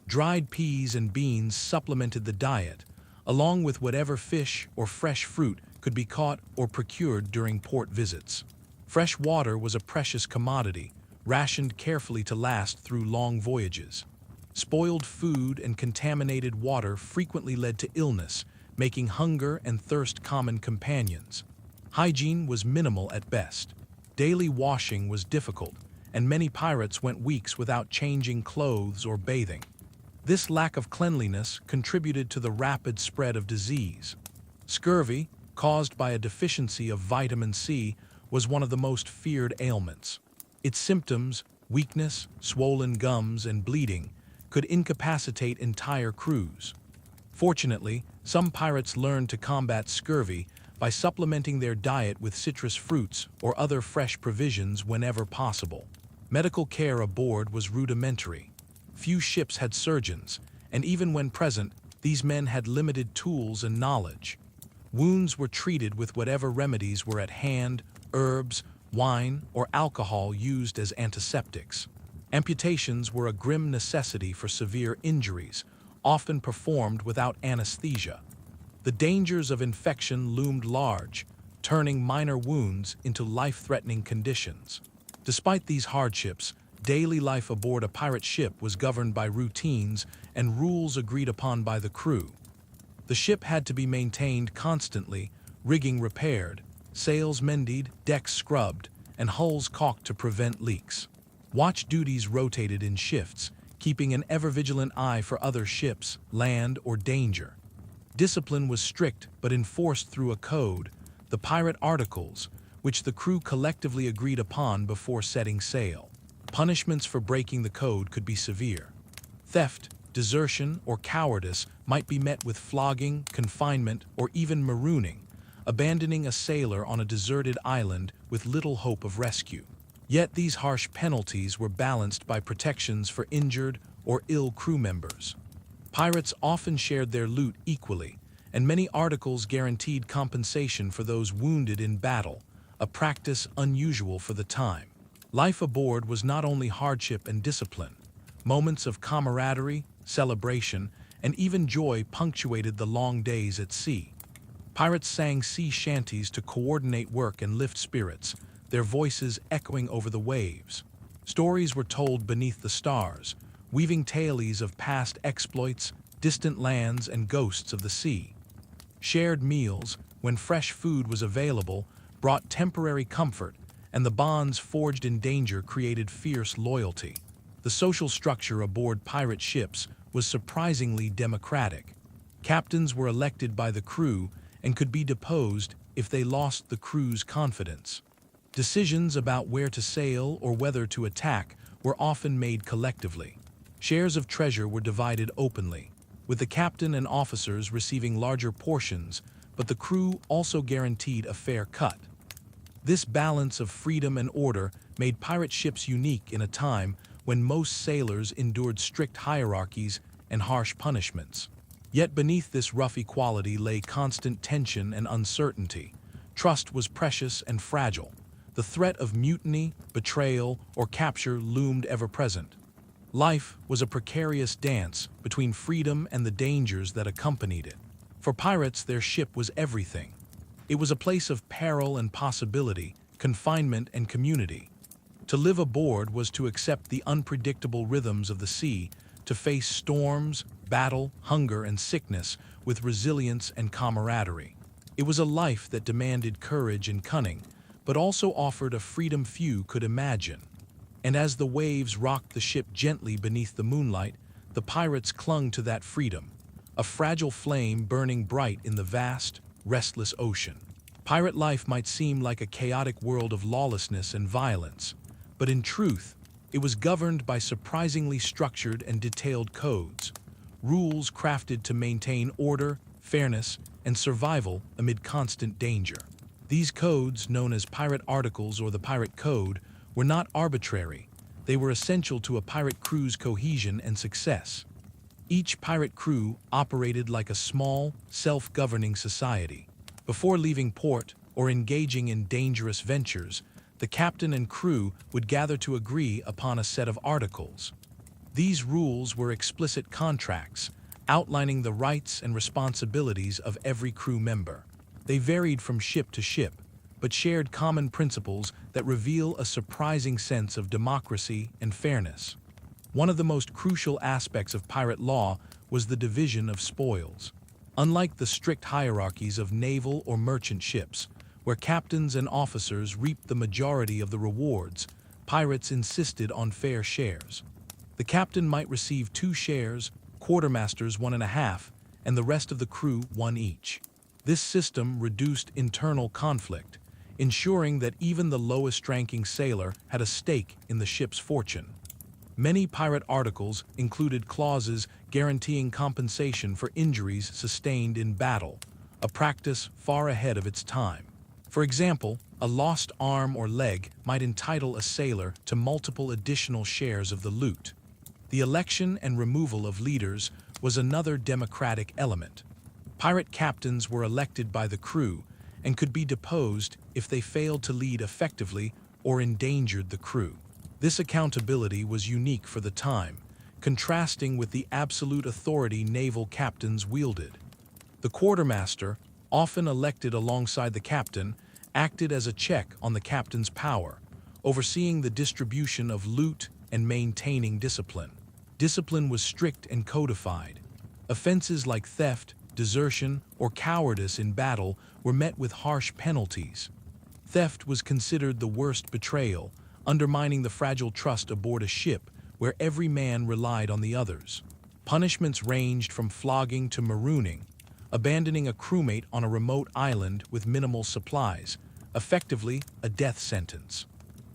Dried peas and beans supplemented the diet, along with whatever fish or fresh fruit could be caught or procured during port visits. Fresh water was a precious commodity, rationed carefully to last through long voyages. Spoiled food and contaminated water frequently led to illness, making hunger and thirst common companions. Hygiene was minimal at best. Daily washing was difficult, and many pirates went weeks without changing clothes or bathing. This lack of cleanliness contributed to the rapid spread of disease. Scurvy, caused by a deficiency of vitamin C, was one of the most feared ailments. Its symptoms, weakness, swollen gums, and bleeding, could incapacitate entire crews. Fortunately, some pirates learned to combat scurvy by supplementing their diet with citrus fruits or other fresh provisions whenever possible. Medical care aboard was rudimentary. Few ships had surgeons, and even when present, these men had limited tools and knowledge. Wounds were treated with whatever remedies were at hand, herbs, wine, or alcohol used as antiseptics. Amputations were a grim necessity for severe injuries, often performed without anesthesia. The dangers of infection loomed large, turning minor wounds into life-threatening conditions. Despite these hardships, daily life aboard a pirate ship was governed by routines and rules agreed upon by the crew. The ship had to be maintained constantly, rigging repaired, sails mended, decks scrubbed, and hulls caulked to prevent leaks. Watch duties rotated in shifts, keeping an ever-vigilant eye for other ships, land, or danger. Discipline was strict but enforced through a code, the Pirate Articles, which the crew collectively agreed upon before setting sail. Punishments for breaking the code could be severe. Theft, desertion, or cowardice might be met with flogging, confinement, or even marooning, abandoning a sailor on a deserted island with little hope of rescue. Yet these harsh penalties were balanced by protections for injured or ill crew members. Pirates often shared their loot equally, and many articles guaranteed compensation for those wounded in battle, a practice unusual for the time. Life aboard was not only hardship and discipline. Moments of camaraderie, celebration, and even joy punctuated the long days at sea. Pirates sang sea shanties to coordinate work and lift spirits, their voices echoing over the waves. Stories were told beneath the stars, weaving tales of past exploits, distant lands, and ghosts of the sea. Shared meals, when fresh food was available, brought temporary comfort, and the bonds forged in danger created fierce loyalty. The social structure aboard pirate ships was surprisingly democratic. Captains were elected by the crew and could be deposed if they lost the crew's confidence. Decisions about where to sail or whether to attack were often made collectively. Shares of treasure were divided openly, with the captain and officers receiving larger portions, but the crew also guaranteed a fair cut. This balance of freedom and order made pirate ships unique in a time when most sailors endured strict hierarchies and harsh punishments. Yet beneath this rough equality lay constant tension and uncertainty. Trust was precious and fragile. The threat of mutiny, betrayal, or capture loomed ever present. Life was a precarious dance between freedom and the dangers that accompanied it. For pirates, their ship was everything. It was a place of peril and possibility, confinement and community. To live aboard was to accept the unpredictable rhythms of the sea, to face storms, battle, hunger, and sickness with resilience and camaraderie. It was a life that demanded courage and cunning, but also offered a freedom few could imagine. And as the waves rocked the ship gently beneath the moonlight, the pirates clung to that freedom, a fragile flame burning bright in the vast, restless ocean. Pirate life might seem like a chaotic world of lawlessness and violence, but in truth, it was governed by surprisingly structured and detailed codes, rules crafted to maintain order, fairness, and survival amid constant danger. These codes, known as Pirate Articles or the Pirate Code, were not arbitrary. They were essential to a pirate crew's cohesion and success. Each pirate crew operated like a small, self-governing society. Before leaving port or engaging in dangerous ventures, the captain and crew would gather to agree upon a set of articles. These rules were explicit contracts, outlining the rights and responsibilities of every crew member. They varied from ship to ship, but shared common principles that reveal a surprising sense of democracy and fairness. One of the most crucial aspects of pirate law was the division of spoils. Unlike the strict hierarchies of naval or merchant ships, where captains and officers reaped the majority of the rewards, pirates insisted on fair shares. The captain might receive 2 shares, quartermasters 1.5, and the rest of the crew 1 each. This system reduced internal conflict, ensuring that even the lowest-ranking sailor had a stake in the ship's fortune. Many pirate articles included clauses guaranteeing compensation for injuries sustained in battle, a practice far ahead of its time. For example, a lost arm or leg might entitle a sailor to multiple additional shares of the loot. The election and removal of leaders was another democratic element. Pirate captains were elected by the crew and could be deposed if they failed to lead effectively or endangered the crew. This accountability was unique for the time, contrasting with the absolute authority naval captains wielded. The quartermaster, often elected alongside the captain, acted as a check on the captain's power, overseeing the distribution of loot and maintaining discipline. Discipline was strict and codified. Offenses like theft, desertion, or cowardice in battle were met with harsh penalties. Theft was considered the worst betrayal, undermining the fragile trust aboard a ship where every man relied on the others. Punishments ranged from flogging to marooning, abandoning a crewmate on a remote island with minimal supplies, effectively a death sentence.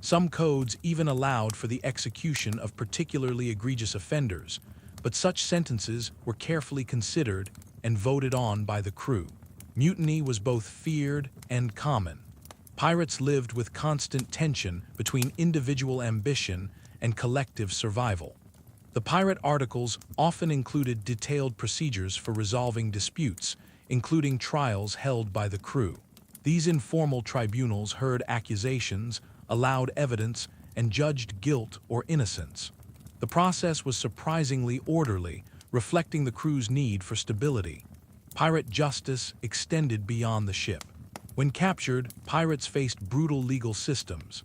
Some codes even allowed for the execution of particularly egregious offenders, but such sentences were carefully considered and voted on by the crew. Mutiny was both feared and common. Pirates lived with constant tension between individual ambition and collective survival. The pirate articles often included detailed procedures for resolving disputes, including trials held by the crew. These informal tribunals heard accusations, allowed evidence, and judged guilt or innocence. The process was surprisingly orderly, reflecting the crew's need for stability. Pirate justice extended beyond the ship. When captured, pirates faced brutal legal systems.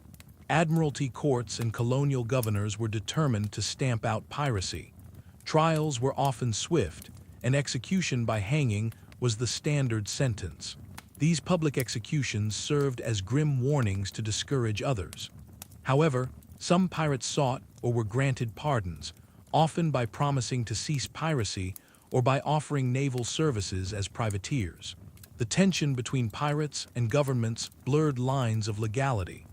Admiralty courts and colonial governors were determined to stamp out piracy. Trials were often swift, and execution by hanging was the standard sentence. These public executions served as grim warnings to discourage others. However, some pirates sought or were granted pardons, often by promising to cease piracy or by offering naval services as privateers. The tension between pirates and governments blurred lines of legality.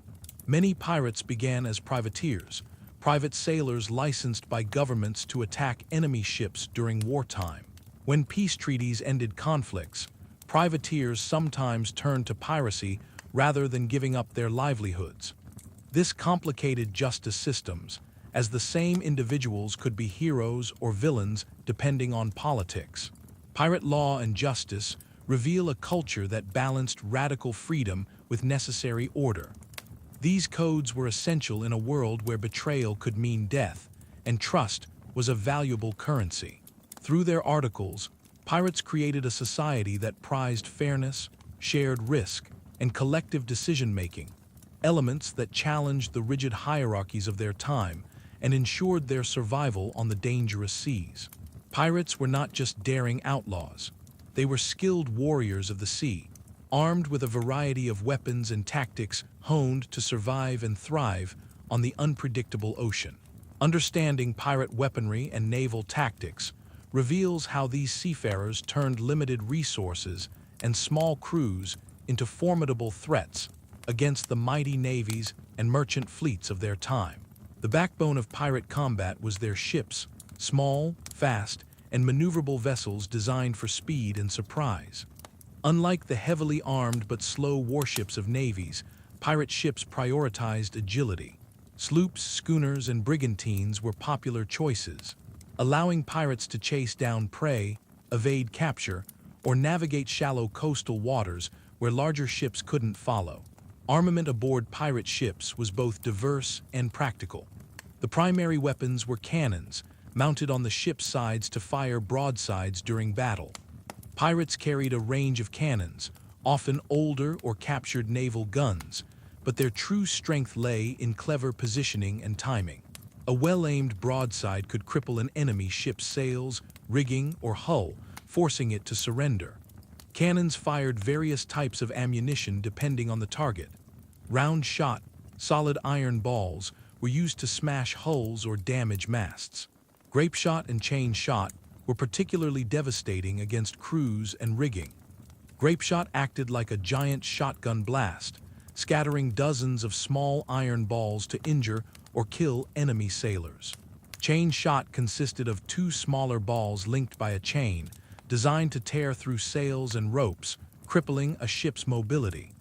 Many pirates began as privateers, private sailors licensed by governments to attack enemy ships during wartime. When peace treaties ended conflicts, privateers sometimes turned to piracy rather than giving up their livelihoods. This complicated justice systems, as the same individuals could be heroes or villains depending on politics. Pirate law and justice reveal a culture that balanced radical freedom with necessary order. These codes were essential in a world where betrayal could mean death, and trust was a valuable currency. Through their articles, pirates created a society that prized fairness, shared risk, and collective decision-making, elements that challenged the rigid hierarchies of their time and ensured their survival on the dangerous seas. Pirates were not just daring outlaws. They were skilled warriors of the sea, armed with a variety of weapons and tactics honed to survive and thrive on the unpredictable ocean. Understanding pirate weaponry and naval tactics reveals how these seafarers turned limited resources and small crews into formidable threats against the mighty navies and merchant fleets of their time. The backbone of pirate combat was their ships, small, fast, and maneuverable vessels designed for speed and surprise. Unlike the heavily armed but slow warships of navies, pirate ships prioritized agility. Sloops, schooners, and brigantines were popular choices, allowing pirates to chase down prey, evade capture, or navigate shallow coastal waters where larger ships couldn't follow. Armament aboard pirate ships was both diverse and practical. The primary weapons were cannons, mounted on the ship's sides to fire broadsides during battle. Pirates carried a range of cannons, often older or captured naval guns, but their true strength lay in clever positioning and timing. A well-aimed broadside could cripple an enemy ship's sails, rigging, or hull, forcing it to surrender. Cannons fired various types of ammunition depending on the target. Round shot, solid iron balls were used to smash hulls or damage masts. Grape shot and chain shot were particularly devastating against crews and rigging. Grape shot acted like a giant shotgun blast, scattering dozens of small iron balls to injure or kill enemy sailors. Chain shot consisted of two smaller balls linked by a chain, designed to tear through sails and ropes, crippling a ship's mobility.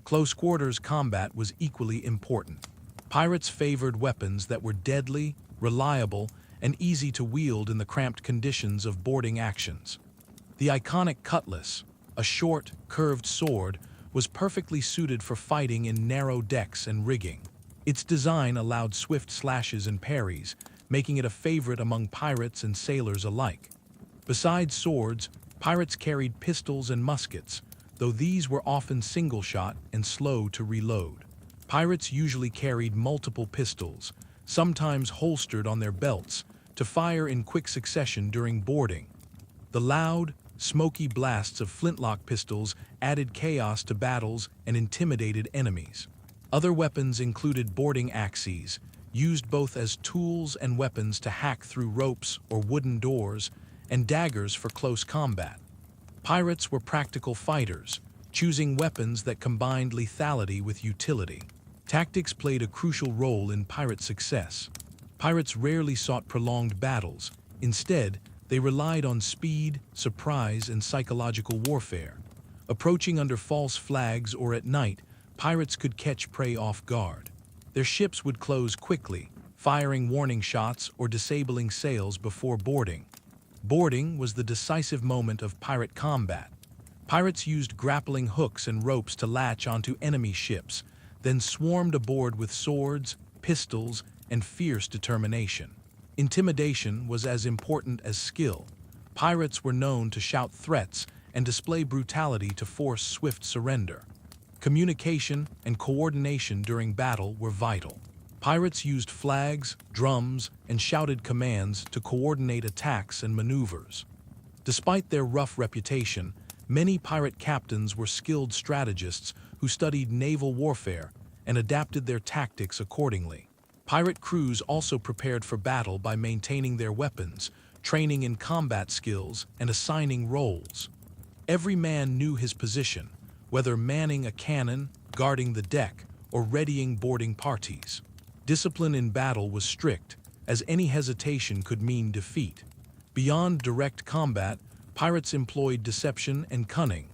Close quarters combat was equally important. Pirates favored weapons that were deadly, reliable, and easy to wield in the cramped conditions of boarding actions. The iconic cutlass, a short, curved sword, was perfectly suited for fighting in narrow decks and rigging. Its design allowed swift slashes and parries, making it a favorite among pirates and sailors alike. Besides swords, pirates carried pistols and muskets, though these were often single-shot and slow to reload. Pirates usually carried multiple pistols, sometimes holstered on their belts, to fire in quick succession during boarding. The loud, smoky blasts of flintlock pistols added chaos to battles and intimidated enemies. Other weapons included boarding axes, used both as tools and weapons to hack through ropes or wooden doors, and daggers for close combat. Pirates were practical fighters, choosing weapons that combined lethality with utility. Tactics played a crucial role in pirate success. Pirates rarely sought prolonged battles. Instead, they relied on speed, surprise, and psychological warfare. Approaching under false flags or at night, pirates could catch prey off guard. Their ships would close quickly, firing warning shots or disabling sails before boarding. Boarding was the decisive moment of pirate combat. Pirates used grappling hooks and ropes to latch onto enemy ships, then swarmed aboard with swords, pistols, and fierce determination. Intimidation was as important as skill. Pirates were known to shout threats and display brutality to force swift surrender. Communication and coordination during battle were vital. Pirates used flags, drums, and shouted commands to coordinate attacks and maneuvers. Despite their rough reputation, many pirate captains were skilled strategists who studied naval warfare and adapted their tactics accordingly. Pirate crews also prepared for battle by maintaining their weapons, training in combat skills, and assigning roles. Every man knew his position, whether manning a cannon, guarding the deck, or readying boarding parties. Discipline in battle was strict, as any hesitation could mean defeat. Beyond direct combat, pirates employed deception and cunning.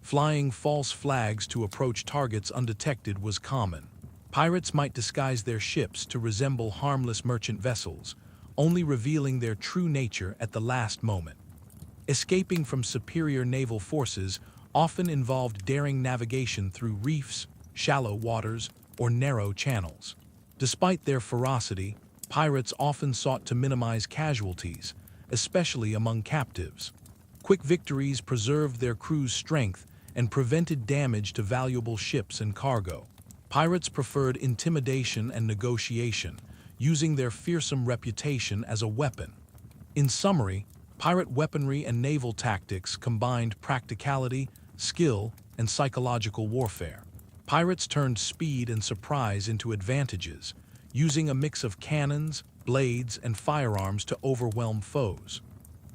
Flying false flags to approach targets undetected was common. Pirates might disguise their ships to resemble harmless merchant vessels, only revealing their true nature at the last moment. Escaping from superior naval forces often involved daring navigation through reefs, shallow waters, or narrow channels. Despite their ferocity, pirates often sought to minimize casualties, especially among captives. Quick victories preserved their crew's strength and prevented damage to valuable ships and cargo. Pirates preferred intimidation and negotiation, using their fearsome reputation as a weapon. In summary, pirate weaponry and naval tactics combined practicality, skill, and psychological warfare. Pirates turned speed and surprise into advantages, using a mix of cannons, blades, and firearms to overwhelm foes.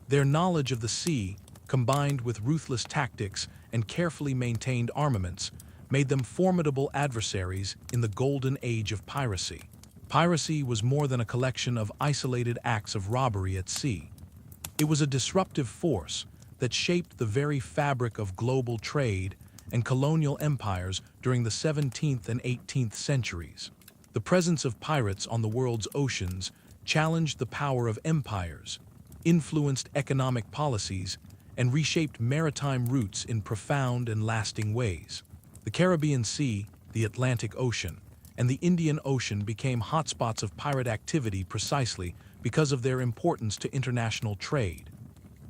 Their knowledge of the sea, combined with ruthless tactics and carefully maintained armaments, made them formidable adversaries in the golden age of piracy. Piracy was more than a collection of isolated acts of robbery at sea. It was a disruptive force that shaped the very fabric of global trade and colonial empires during the 17th and 18th centuries. The presence of pirates on the world's oceans challenged the power of empires, influenced economic policies, and reshaped maritime routes in profound and lasting ways. The Caribbean Sea, the Atlantic Ocean, and the Indian Ocean became hotspots of pirate activity precisely because of their importance to international trade.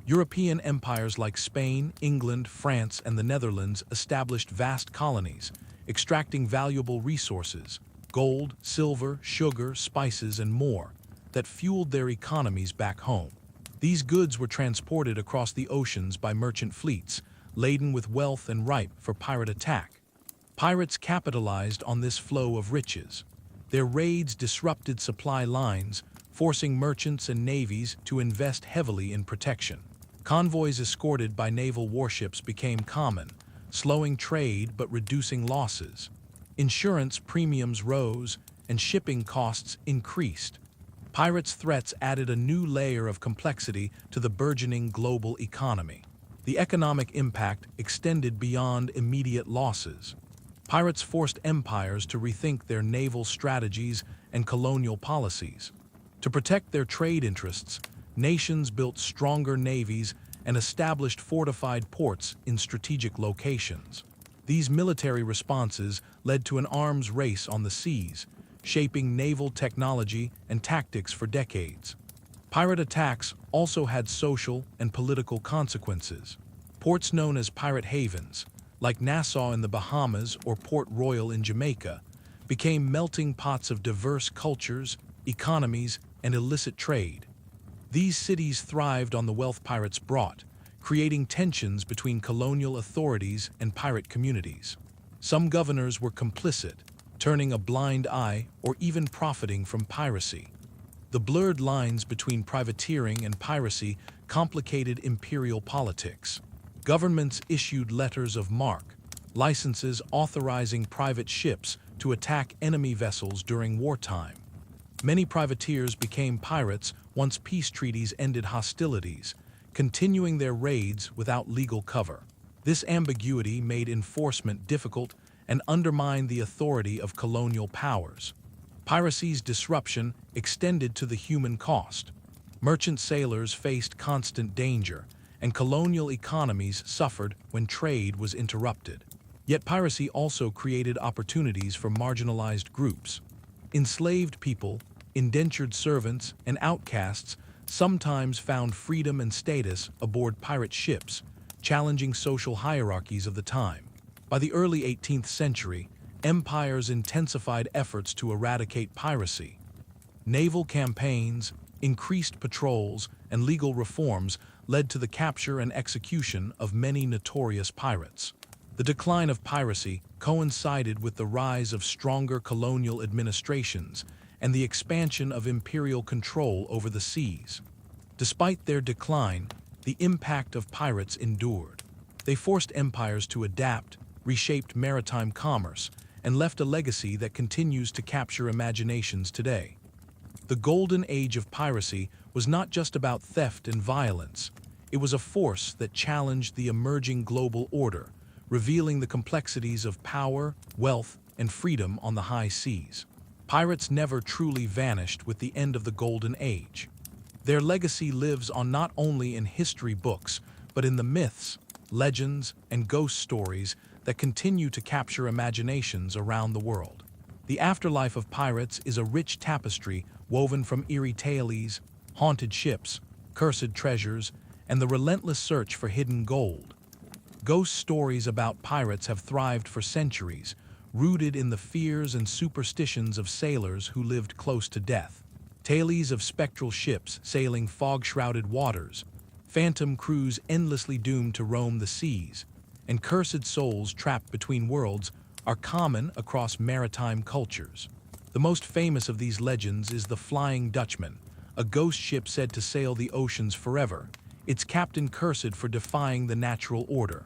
European empires like Spain, England, France, and the Netherlands established vast colonies, extracting valuable resources, gold, silver, sugar, spices, and more, that fueled their economies back home. These goods were transported across the oceans by merchant fleets, laden with wealth and ripe for pirate attack. Pirates capitalized on this flow of riches. Their raids disrupted supply lines, forcing merchants and navies to invest heavily in protection. Convoys escorted by naval warships became common, slowing trade but reducing losses. Insurance premiums rose, and shipping costs increased. Pirates' threats added a new layer of complexity to the burgeoning global economy. The economic impact extended beyond immediate losses. Pirates forced empires to rethink their naval strategies and colonial policies. To protect their trade interests, nations built stronger navies and established fortified ports in strategic locations. These military responses led to an arms race on the seas, shaping naval technology and tactics for decades. Pirate attacks also had social and political consequences. Ports known as pirate havens, like Nassau in the Bahamas or Port Royal in Jamaica, became melting pots of diverse cultures, economies, and illicit trade. These cities thrived on the wealth pirates brought, creating tensions between colonial authorities and pirate communities. Some governors were complicit, turning a blind eye or even profiting from piracy. The blurred lines between privateering and piracy complicated imperial politics. Governments issued letters of marque, licenses authorizing private ships to attack enemy vessels during wartime. Many privateers became pirates once peace treaties ended hostilities, continuing their raids without legal cover. This ambiguity made enforcement difficult and undermined the authority of colonial powers. Piracy's disruption extended to the human cost. Merchant sailors faced constant danger, and colonial economies suffered when trade was interrupted. Yet piracy also created opportunities for marginalized groups. Enslaved people, indentured servants, and outcasts sometimes found freedom and status aboard pirate ships, challenging social hierarchies of the time. By the early 18th century, empires intensified efforts to eradicate piracy. Naval campaigns, increased patrols, and legal reforms led to the capture and execution of many notorious pirates. The decline of piracy coincided with the rise of stronger colonial administrations and the expansion of imperial control over the seas. Despite their decline, the impact of pirates endured. They forced empires to adapt, reshaped maritime commerce, and left a legacy that continues to capture imaginations today. The golden age of piracy was not just about theft and violence. It was a force that challenged the emerging global order, revealing the complexities of power, wealth, and freedom on the high seas. Pirates never truly vanished with the end of the golden age. Their legacy lives on not only in history books, but in the myths, legends, and ghost stories that continue to capture imaginations around the world. The afterlife of pirates is a rich tapestry woven from eerie tales, haunted ships, cursed treasures, and the relentless search for hidden gold. Ghost stories about pirates have thrived for centuries, rooted in the fears and superstitions of sailors who lived close to death. Tales of spectral ships sailing fog-shrouded waters, phantom crews endlessly doomed to roam the seas, and cursed souls trapped between worlds are common across maritime cultures. The most famous of these legends is the Flying Dutchman, a ghost ship said to sail the oceans forever, its captain cursed for defying the natural order.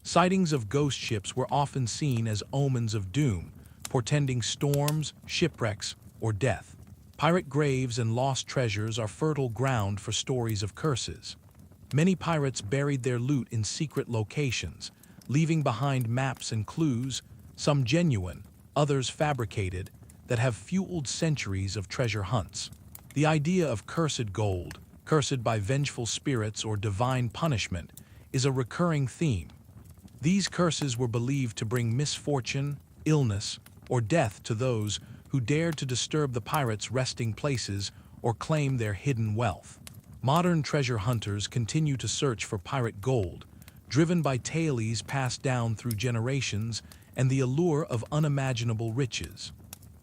Sightings of ghost ships were often seen as omens of doom, portending storms, shipwrecks, or death. Pirate graves and lost treasures are fertile ground for stories of curses. Many pirates buried their loot in secret locations, leaving behind maps and clues, some genuine, others fabricated, that have fueled centuries of treasure hunts. The idea of cursed gold, cursed by vengeful spirits or divine punishment, is a recurring theme. These curses were believed to bring misfortune, illness, or death to those who dared to disturb the pirates' resting places or claim their hidden wealth. Modern treasure hunters continue to search for pirate gold, driven by tales passed down through generations and the allure of unimaginable riches.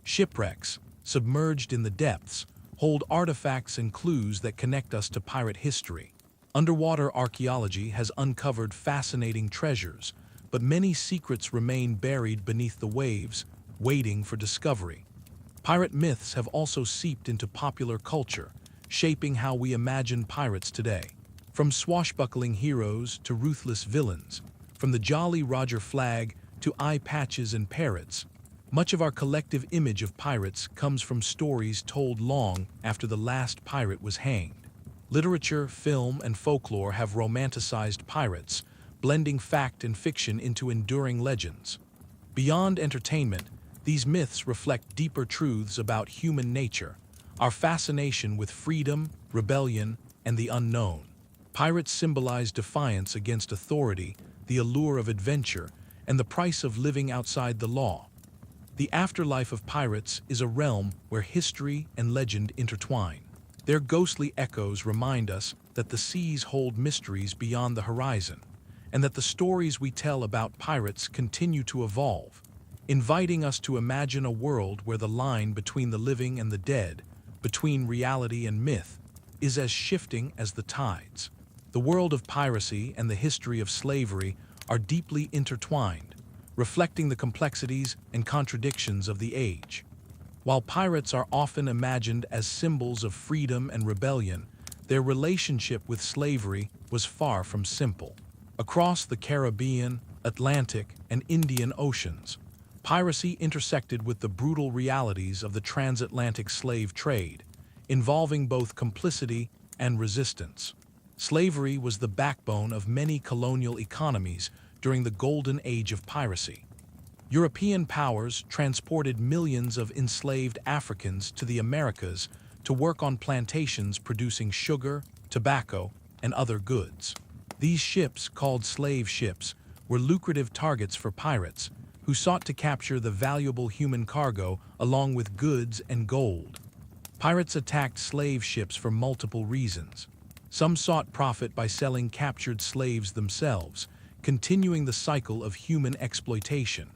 Shipwrecks, submerged in the depths, hold artifacts and clues that connect us to pirate history. Underwater archaeology has uncovered fascinating treasures, but many secrets remain buried beneath the waves, waiting for discovery. Pirate myths have also seeped into popular culture, shaping how we imagine pirates today. From swashbuckling heroes to ruthless villains, from the Jolly Roger flag to eye patches and parrots, much of our collective image of pirates comes from stories told long after the last pirate was hanged. Literature, film, and folklore have romanticized pirates, blending fact and fiction into enduring legends. Beyond entertainment, these myths reflect deeper truths about human nature, our fascination with freedom, rebellion, and the unknown. Pirates symbolize defiance against authority, the allure of adventure, and the price of living outside the law. The afterlife of pirates is a realm where history and legend intertwine. Their ghostly echoes remind us that the seas hold mysteries beyond the horizon, and that the stories we tell about pirates continue to evolve, inviting us to imagine a world where the line between the living and the dead, between reality and myth, is as shifting as the tides. The world of piracy and the history of slavery are deeply intertwined, reflecting the complexities and contradictions of the age. While pirates are often imagined as symbols of freedom and rebellion, their relationship with slavery was far from simple. Across the Caribbean, Atlantic, and Indian Oceans, piracy intersected with the brutal realities of the transatlantic slave trade, involving both complicity and resistance. Slavery was the backbone of many colonial economies during the golden age of piracy. European powers transported millions of enslaved Africans to the Americas to work on plantations producing sugar, tobacco, and other goods. These ships, called slave ships, were lucrative targets for pirates, who sought to capture the valuable human cargo along with goods and gold. Pirates attacked slave ships for multiple reasons. Some sought profit by selling captured slaves themselves, continuing the cycle of human exploitation.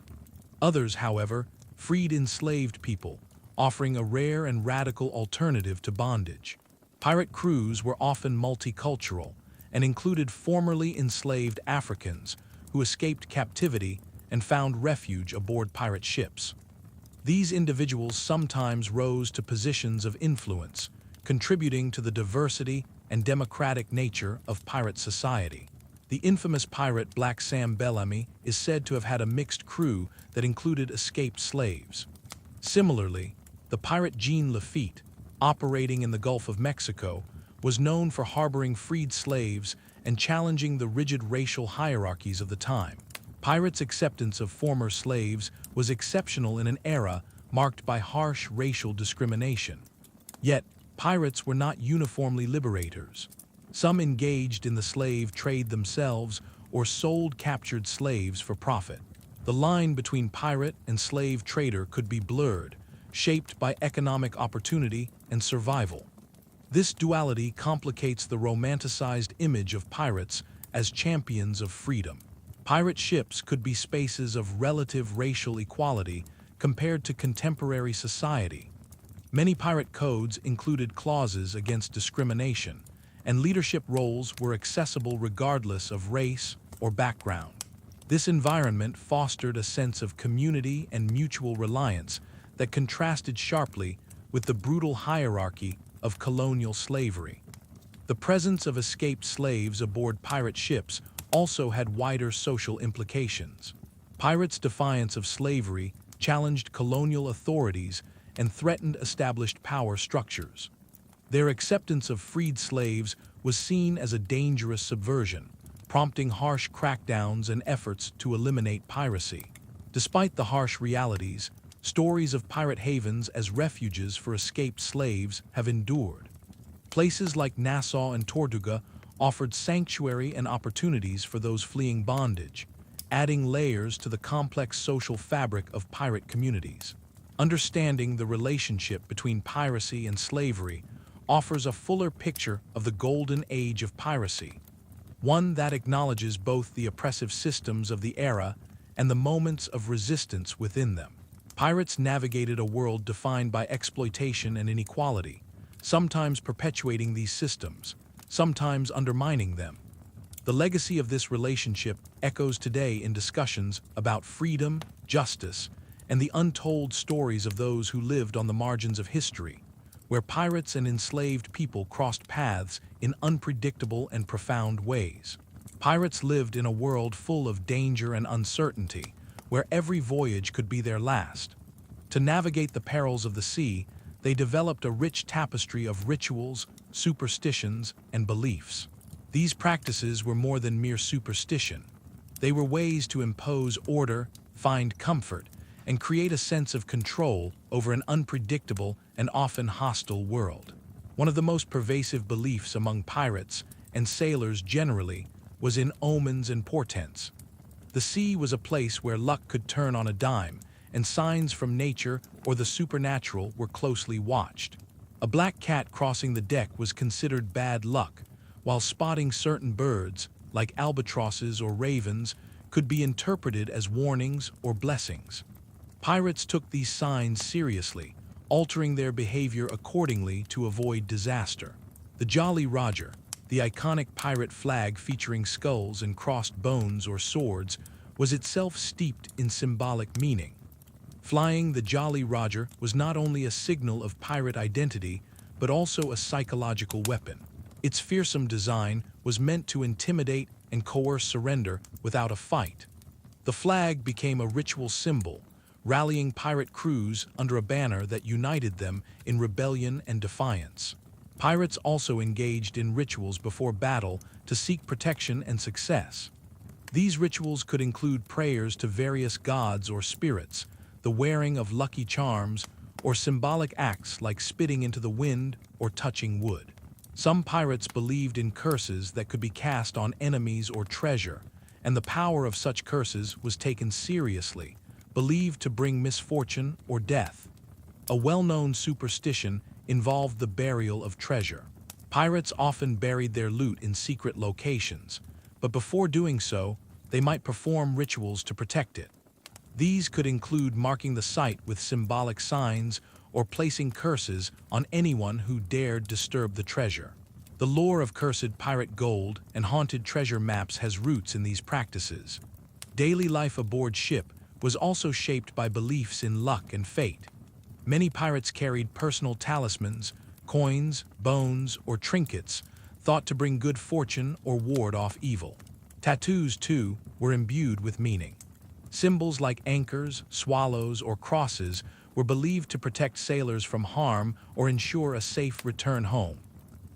Others, however, freed enslaved people, offering a rare and radical alternative to bondage. Pirate crews were often multicultural and included formerly enslaved Africans who escaped captivity and found refuge aboard pirate ships. These individuals sometimes rose to positions of influence, contributing to the diversity and democratic nature of pirate society. The infamous pirate Black Sam Bellamy is said to have had a mixed crew that included escaped slaves. Similarly, the pirate Jean Lafitte, operating in the Gulf of Mexico, was known for harboring freed slaves and challenging the rigid racial hierarchies of the time. Pirates' acceptance of former slaves was exceptional in an era marked by harsh racial discrimination. Yet, pirates were not uniformly liberators. Some engaged in the slave trade themselves or sold captured slaves for profit. The line between pirate and slave trader could be blurred, shaped by economic opportunity and survival. This duality complicates the romanticized image of pirates as champions of freedom. Pirate ships could be spaces of relative racial equality compared to contemporary society. Many pirate codes included clauses against discrimination, and leadership roles were accessible regardless of race or background. This environment fostered a sense of community and mutual reliance that contrasted sharply with the brutal hierarchy of colonial slavery. The presence of escaped slaves aboard pirate ships also had wider social implications. Pirates' defiance of slavery challenged colonial authorities and threatened established power structures. Their acceptance of freed slaves was seen as a dangerous subversion, prompting harsh crackdowns and efforts to eliminate piracy. Despite the harsh realities, stories of pirate havens as refuges for escaped slaves have endured. Places like Nassau and Tortuga offered sanctuary and opportunities for those fleeing bondage, adding layers to the complex social fabric of pirate communities. Understanding the relationship between piracy and slavery offers a fuller picture of the golden age of piracy, one that acknowledges both the oppressive systems of the era and the moments of resistance within them. Pirates navigated a world defined by exploitation and inequality, sometimes perpetuating these systems, sometimes undermining them. The legacy of this relationship echoes today in discussions about freedom, justice, and the untold stories of those who lived on the margins of history, where pirates and enslaved people crossed paths in unpredictable and profound ways. Pirates lived in a world full of danger and uncertainty, where every voyage could be their last. To navigate the perils of the sea, they developed a rich tapestry of rituals, superstitions, and beliefs. These practices were more than mere superstition. They were ways to impose order, find comfort, and create a sense of control over an unpredictable and often hostile world. One of the most pervasive beliefs among pirates, and sailors generally, was in omens and portents. The sea was a place where luck could turn on a dime, and signs from nature or the supernatural were closely watched. A black cat crossing the deck was considered bad luck, while spotting certain birds, like albatrosses or ravens, could be interpreted as warnings or blessings. Pirates took these signs seriously, altering their behavior accordingly to avoid disaster. The Jolly Roger, The iconic pirate flag featuring skulls and crossed bones or swords was itself steeped in symbolic meaning. Flying the Jolly Roger was not only a signal of pirate identity, but also a psychological weapon. Its fearsome design was meant to intimidate and coerce surrender without a fight. The flag became a ritual symbol, rallying pirate crews under a banner that united them in rebellion and defiance. Pirates also engaged in rituals before battle to seek protection and success. These rituals could include prayers to various gods or spirits, the wearing of lucky charms, or symbolic acts like spitting into the wind or touching wood. Some pirates believed in curses that could be cast on enemies or treasure, and the power of such curses was taken seriously, believed to bring misfortune or death. A well-known superstition involved the burial of treasure. Pirates often buried their loot in secret locations, but before doing so, they might perform rituals to protect it. These could include marking the site with symbolic signs or placing curses on anyone who dared disturb the treasure. The lore of cursed pirate gold and haunted treasure maps has roots in these practices. Daily life aboard ship was also shaped by beliefs in luck and fate. Many pirates carried personal talismans, coins, bones, or trinkets, thought to bring good fortune or ward off evil. Tattoos, too, were imbued with meaning. Symbols like anchors, swallows, or crosses were believed to protect sailors from harm or ensure a safe return home.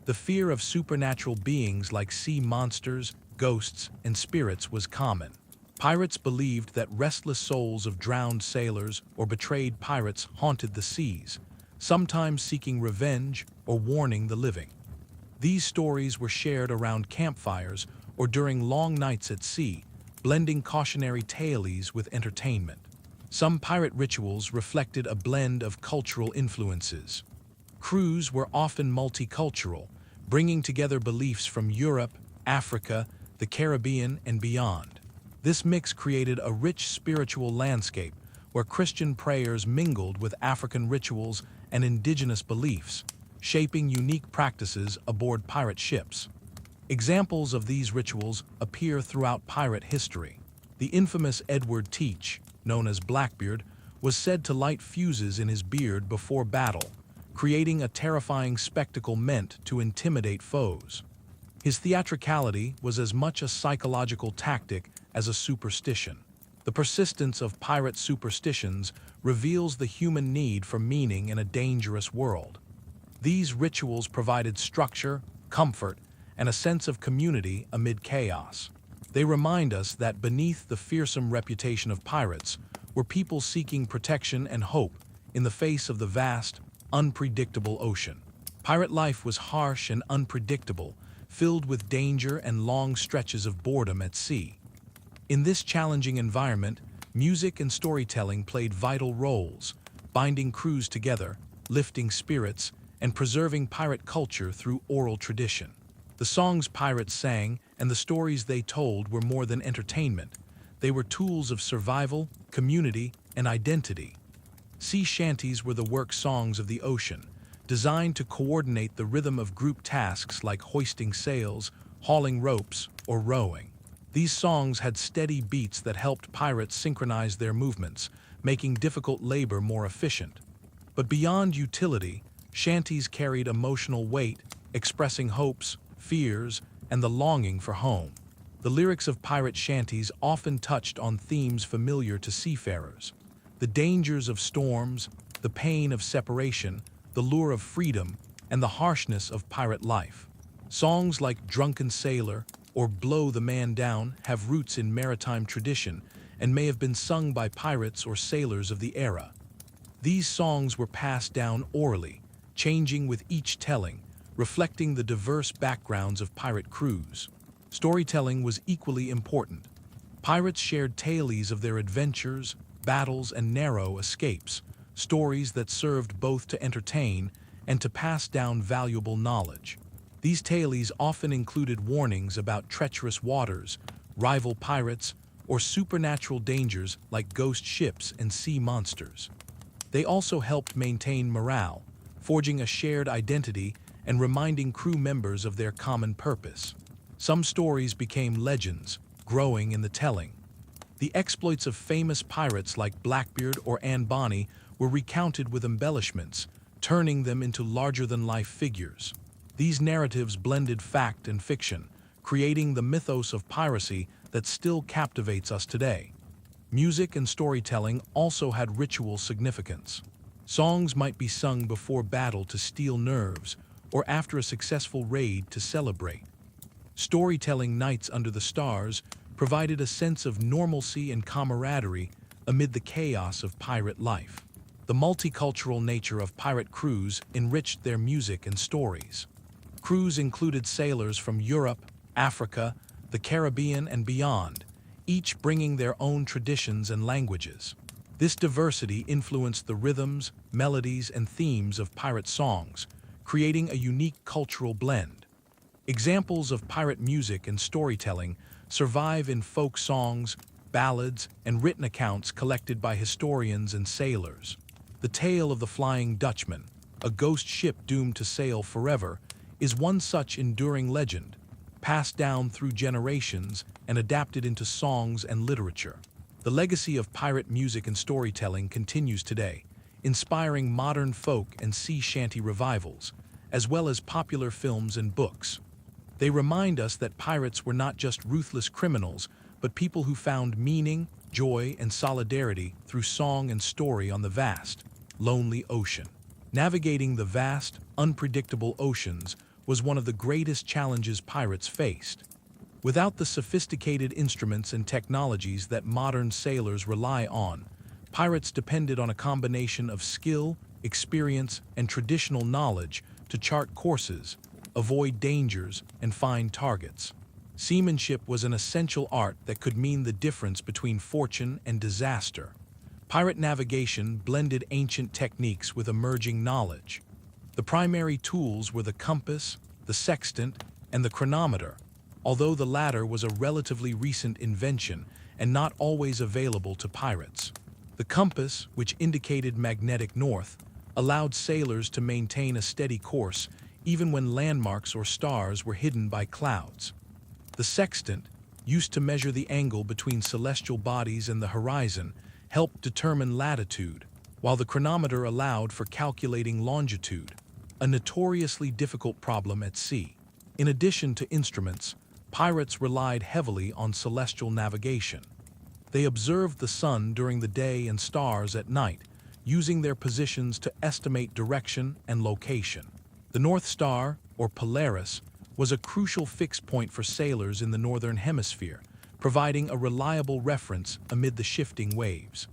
The fear of supernatural beings like sea monsters, ghosts, and spirits was common. Pirates believed that restless souls of drowned sailors or betrayed pirates haunted the seas, sometimes seeking revenge or warning the living. These stories were shared around campfires or during long nights at sea, blending cautionary tales with entertainment. Some pirate rituals reflected a blend of cultural influences. Crews were often multicultural, bringing together beliefs from Europe, Africa, the Caribbean, and beyond. This mix created a rich spiritual landscape where Christian prayers mingled with African rituals and indigenous beliefs, shaping unique practices aboard pirate ships. Examples of these rituals appear throughout pirate history. The infamous Edward Teach, known as Blackbeard, was said to light fuses in his beard before battle, creating a terrifying spectacle meant to intimidate foes. His theatricality was as much a psychological tactic as a superstition. The persistence of pirate superstitions reveals the human need for meaning in a dangerous world. These rituals provided structure, comfort, and a sense of community amid chaos. They remind us that beneath the fearsome reputation of pirates were people seeking protection and hope in the face of the vast, unpredictable ocean. Pirate life was harsh and unpredictable, filled with danger and long stretches of boredom at sea. In this challenging environment, music and storytelling played vital roles, binding crews together, lifting spirits, and preserving pirate culture through oral tradition. The songs pirates sang and the stories they told were more than entertainment. They were tools of survival, community, and identity. Sea shanties were the work songs of the ocean, designed to coordinate the rhythm of group tasks like hoisting sails, hauling ropes, or rowing. These songs had steady beats that helped pirates synchronize their movements, making difficult labor more efficient. But beyond utility, shanties carried emotional weight, expressing hopes, fears, and the longing for home. The lyrics of pirate shanties often touched on themes familiar to seafarers: the dangers of storms, the pain of separation, the lure of freedom, and the harshness of pirate life. Songs like Drunken Sailor or Blow the Man Down have roots in maritime tradition and may have been sung by pirates or sailors of the era. These songs were passed down orally, changing with each telling, reflecting the diverse backgrounds of pirate crews. Storytelling was equally important. Pirates shared tales of their adventures, battles, and narrow escapes, stories that served both to entertain and to pass down valuable knowledge. These tales often included warnings about treacherous waters, rival pirates, or supernatural dangers like ghost ships and sea monsters. They also helped maintain morale, forging a shared identity and reminding crew members of their common purpose. Some stories became legends, growing in the telling. The exploits of famous pirates like Blackbeard or Anne Bonny were recounted with embellishments, turning them into larger-than-life figures. These narratives blended fact and fiction, creating the mythos of piracy that still captivates us today. Music and storytelling also had ritual significance. Songs might be sung before battle to steel nerves, or after a successful raid to celebrate. Storytelling nights under the stars provided a sense of normalcy and camaraderie amid the chaos of pirate life. The multicultural nature of pirate crews enriched their music and stories. Crews included sailors from Europe, Africa, the Caribbean, and beyond, each bringing their own traditions and languages. This diversity influenced the rhythms, melodies, and themes of pirate songs, creating a unique cultural blend. Examples of pirate music and storytelling survive in folk songs, ballads, and written accounts collected by historians and sailors. The tale of the Flying Dutchman, a ghost ship doomed to sail forever, is one such enduring legend, passed down through generations and adapted into songs and literature. The legacy of pirate music and storytelling continues today, inspiring modern folk and sea shanty revivals, as well as popular films and books. They remind us that pirates were not just ruthless criminals, but people who found meaning, joy, and solidarity through song and story on the vast, lonely ocean. Navigating the vast, unpredictable oceans was one of the greatest challenges pirates faced. Without the sophisticated instruments and technologies that modern sailors rely on, pirates depended on a combination of skill, experience, and traditional knowledge to chart courses, avoid dangers, and find targets. Seamanship was an essential art that could mean the difference between fortune and disaster. Pirate navigation blended ancient techniques with emerging knowledge. The primary tools were the compass, the sextant, and the chronometer, although the latter was a relatively recent invention and not always available to pirates. The compass, which indicated magnetic north, allowed sailors to maintain a steady course even when landmarks or stars were hidden by clouds. The sextant, used to measure the angle between celestial bodies and the horizon, helped determine latitude, while the chronometer allowed for calculating longitude, a notoriously difficult problem at sea. In addition to instruments, pirates relied heavily on celestial navigation. They observed the sun during the day and stars at night, using their positions to estimate direction and location. The North Star, or Polaris, was a crucial fixed point for sailors in the Northern Hemisphere, providing a reliable reference amid the shifting waves.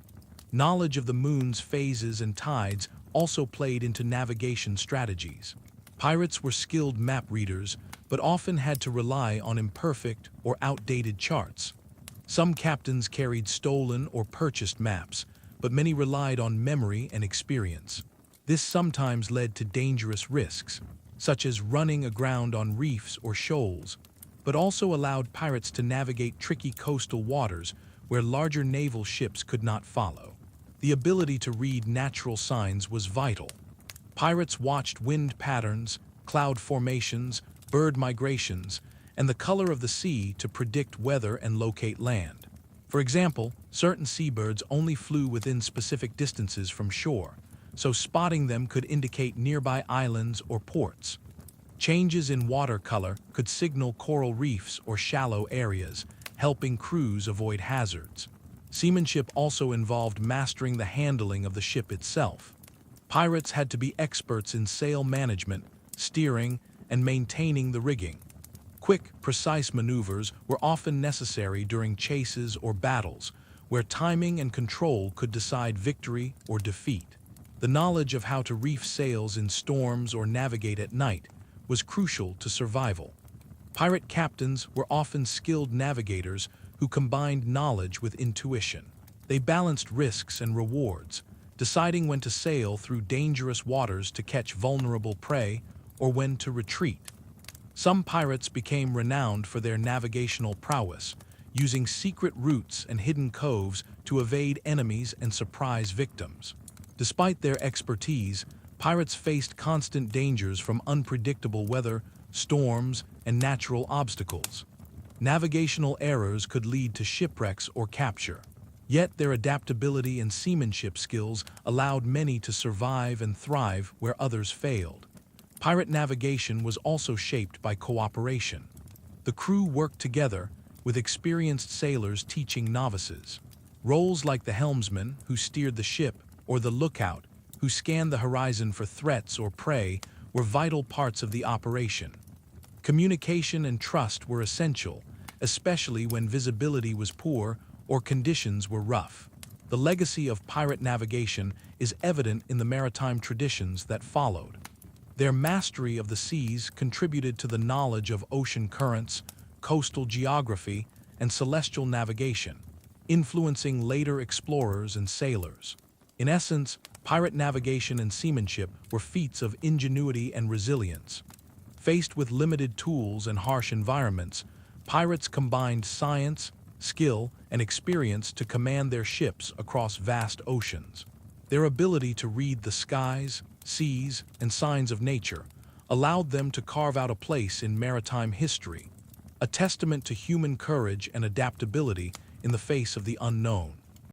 Knowledge of the moon's phases and tides also played into navigation strategies. Pirates were skilled map readers, but often had to rely on imperfect or outdated charts. Some captains carried stolen or purchased maps, but many relied on memory and experience. This sometimes led to dangerous risks, such as running aground on reefs or shoals, but also allowed pirates to navigate tricky coastal waters where larger naval ships could not follow. The ability to read natural signs was vital. Pirates watched wind patterns, cloud formations, bird migrations, and the color of the sea to predict weather and locate land. For example, certain seabirds only flew within specific distances from shore, so spotting them could indicate nearby islands or ports. Changes in water color could signal coral reefs or shallow areas, helping crews avoid hazards. Seamanship also involved mastering the handling of the ship itself. Pirates had to be experts in sail management, steering, and maintaining the rigging. Quick, precise maneuvers were often necessary during chases or battles, where timing and control could decide victory or defeat. The knowledge of how to reef sails in storms or navigate at night was crucial to survival. Pirate captains were often skilled navigators who combined knowledge with intuition. They balanced risks and rewards, deciding when to sail through dangerous waters to catch vulnerable prey or when to retreat. Some pirates became renowned for their navigational prowess, using secret routes and hidden coves to evade enemies and surprise victims. Despite their expertise, Pirates faced constant dangers from unpredictable weather, storms, and natural obstacles. Navigational errors could lead to shipwrecks or capture. Yet their adaptability and seamanship skills allowed many to survive and thrive where others failed. Pirate navigation was also shaped by cooperation. The crew worked together, with experienced sailors teaching novices. Roles like the helmsman, who steered the ship, or the lookout, who scanned the horizon for threats or prey, were vital parts of the operation. Communication and trust were essential, especially when visibility was poor or conditions were rough. The legacy of pirate navigation is evident in the maritime traditions that followed. Their mastery of the seas contributed to the knowledge of ocean currents, coastal geography, and celestial navigation, influencing later explorers and sailors. In essence, pirate navigation and seamanship were feats of ingenuity and resilience. Faced with limited tools and harsh environments, pirates combined science, skill, and experience to command their ships across vast oceans. Their ability to read the skies, seas, and signs of nature allowed them to carve out a place in maritime history, a testament to human courage and adaptability in the face of the unknown.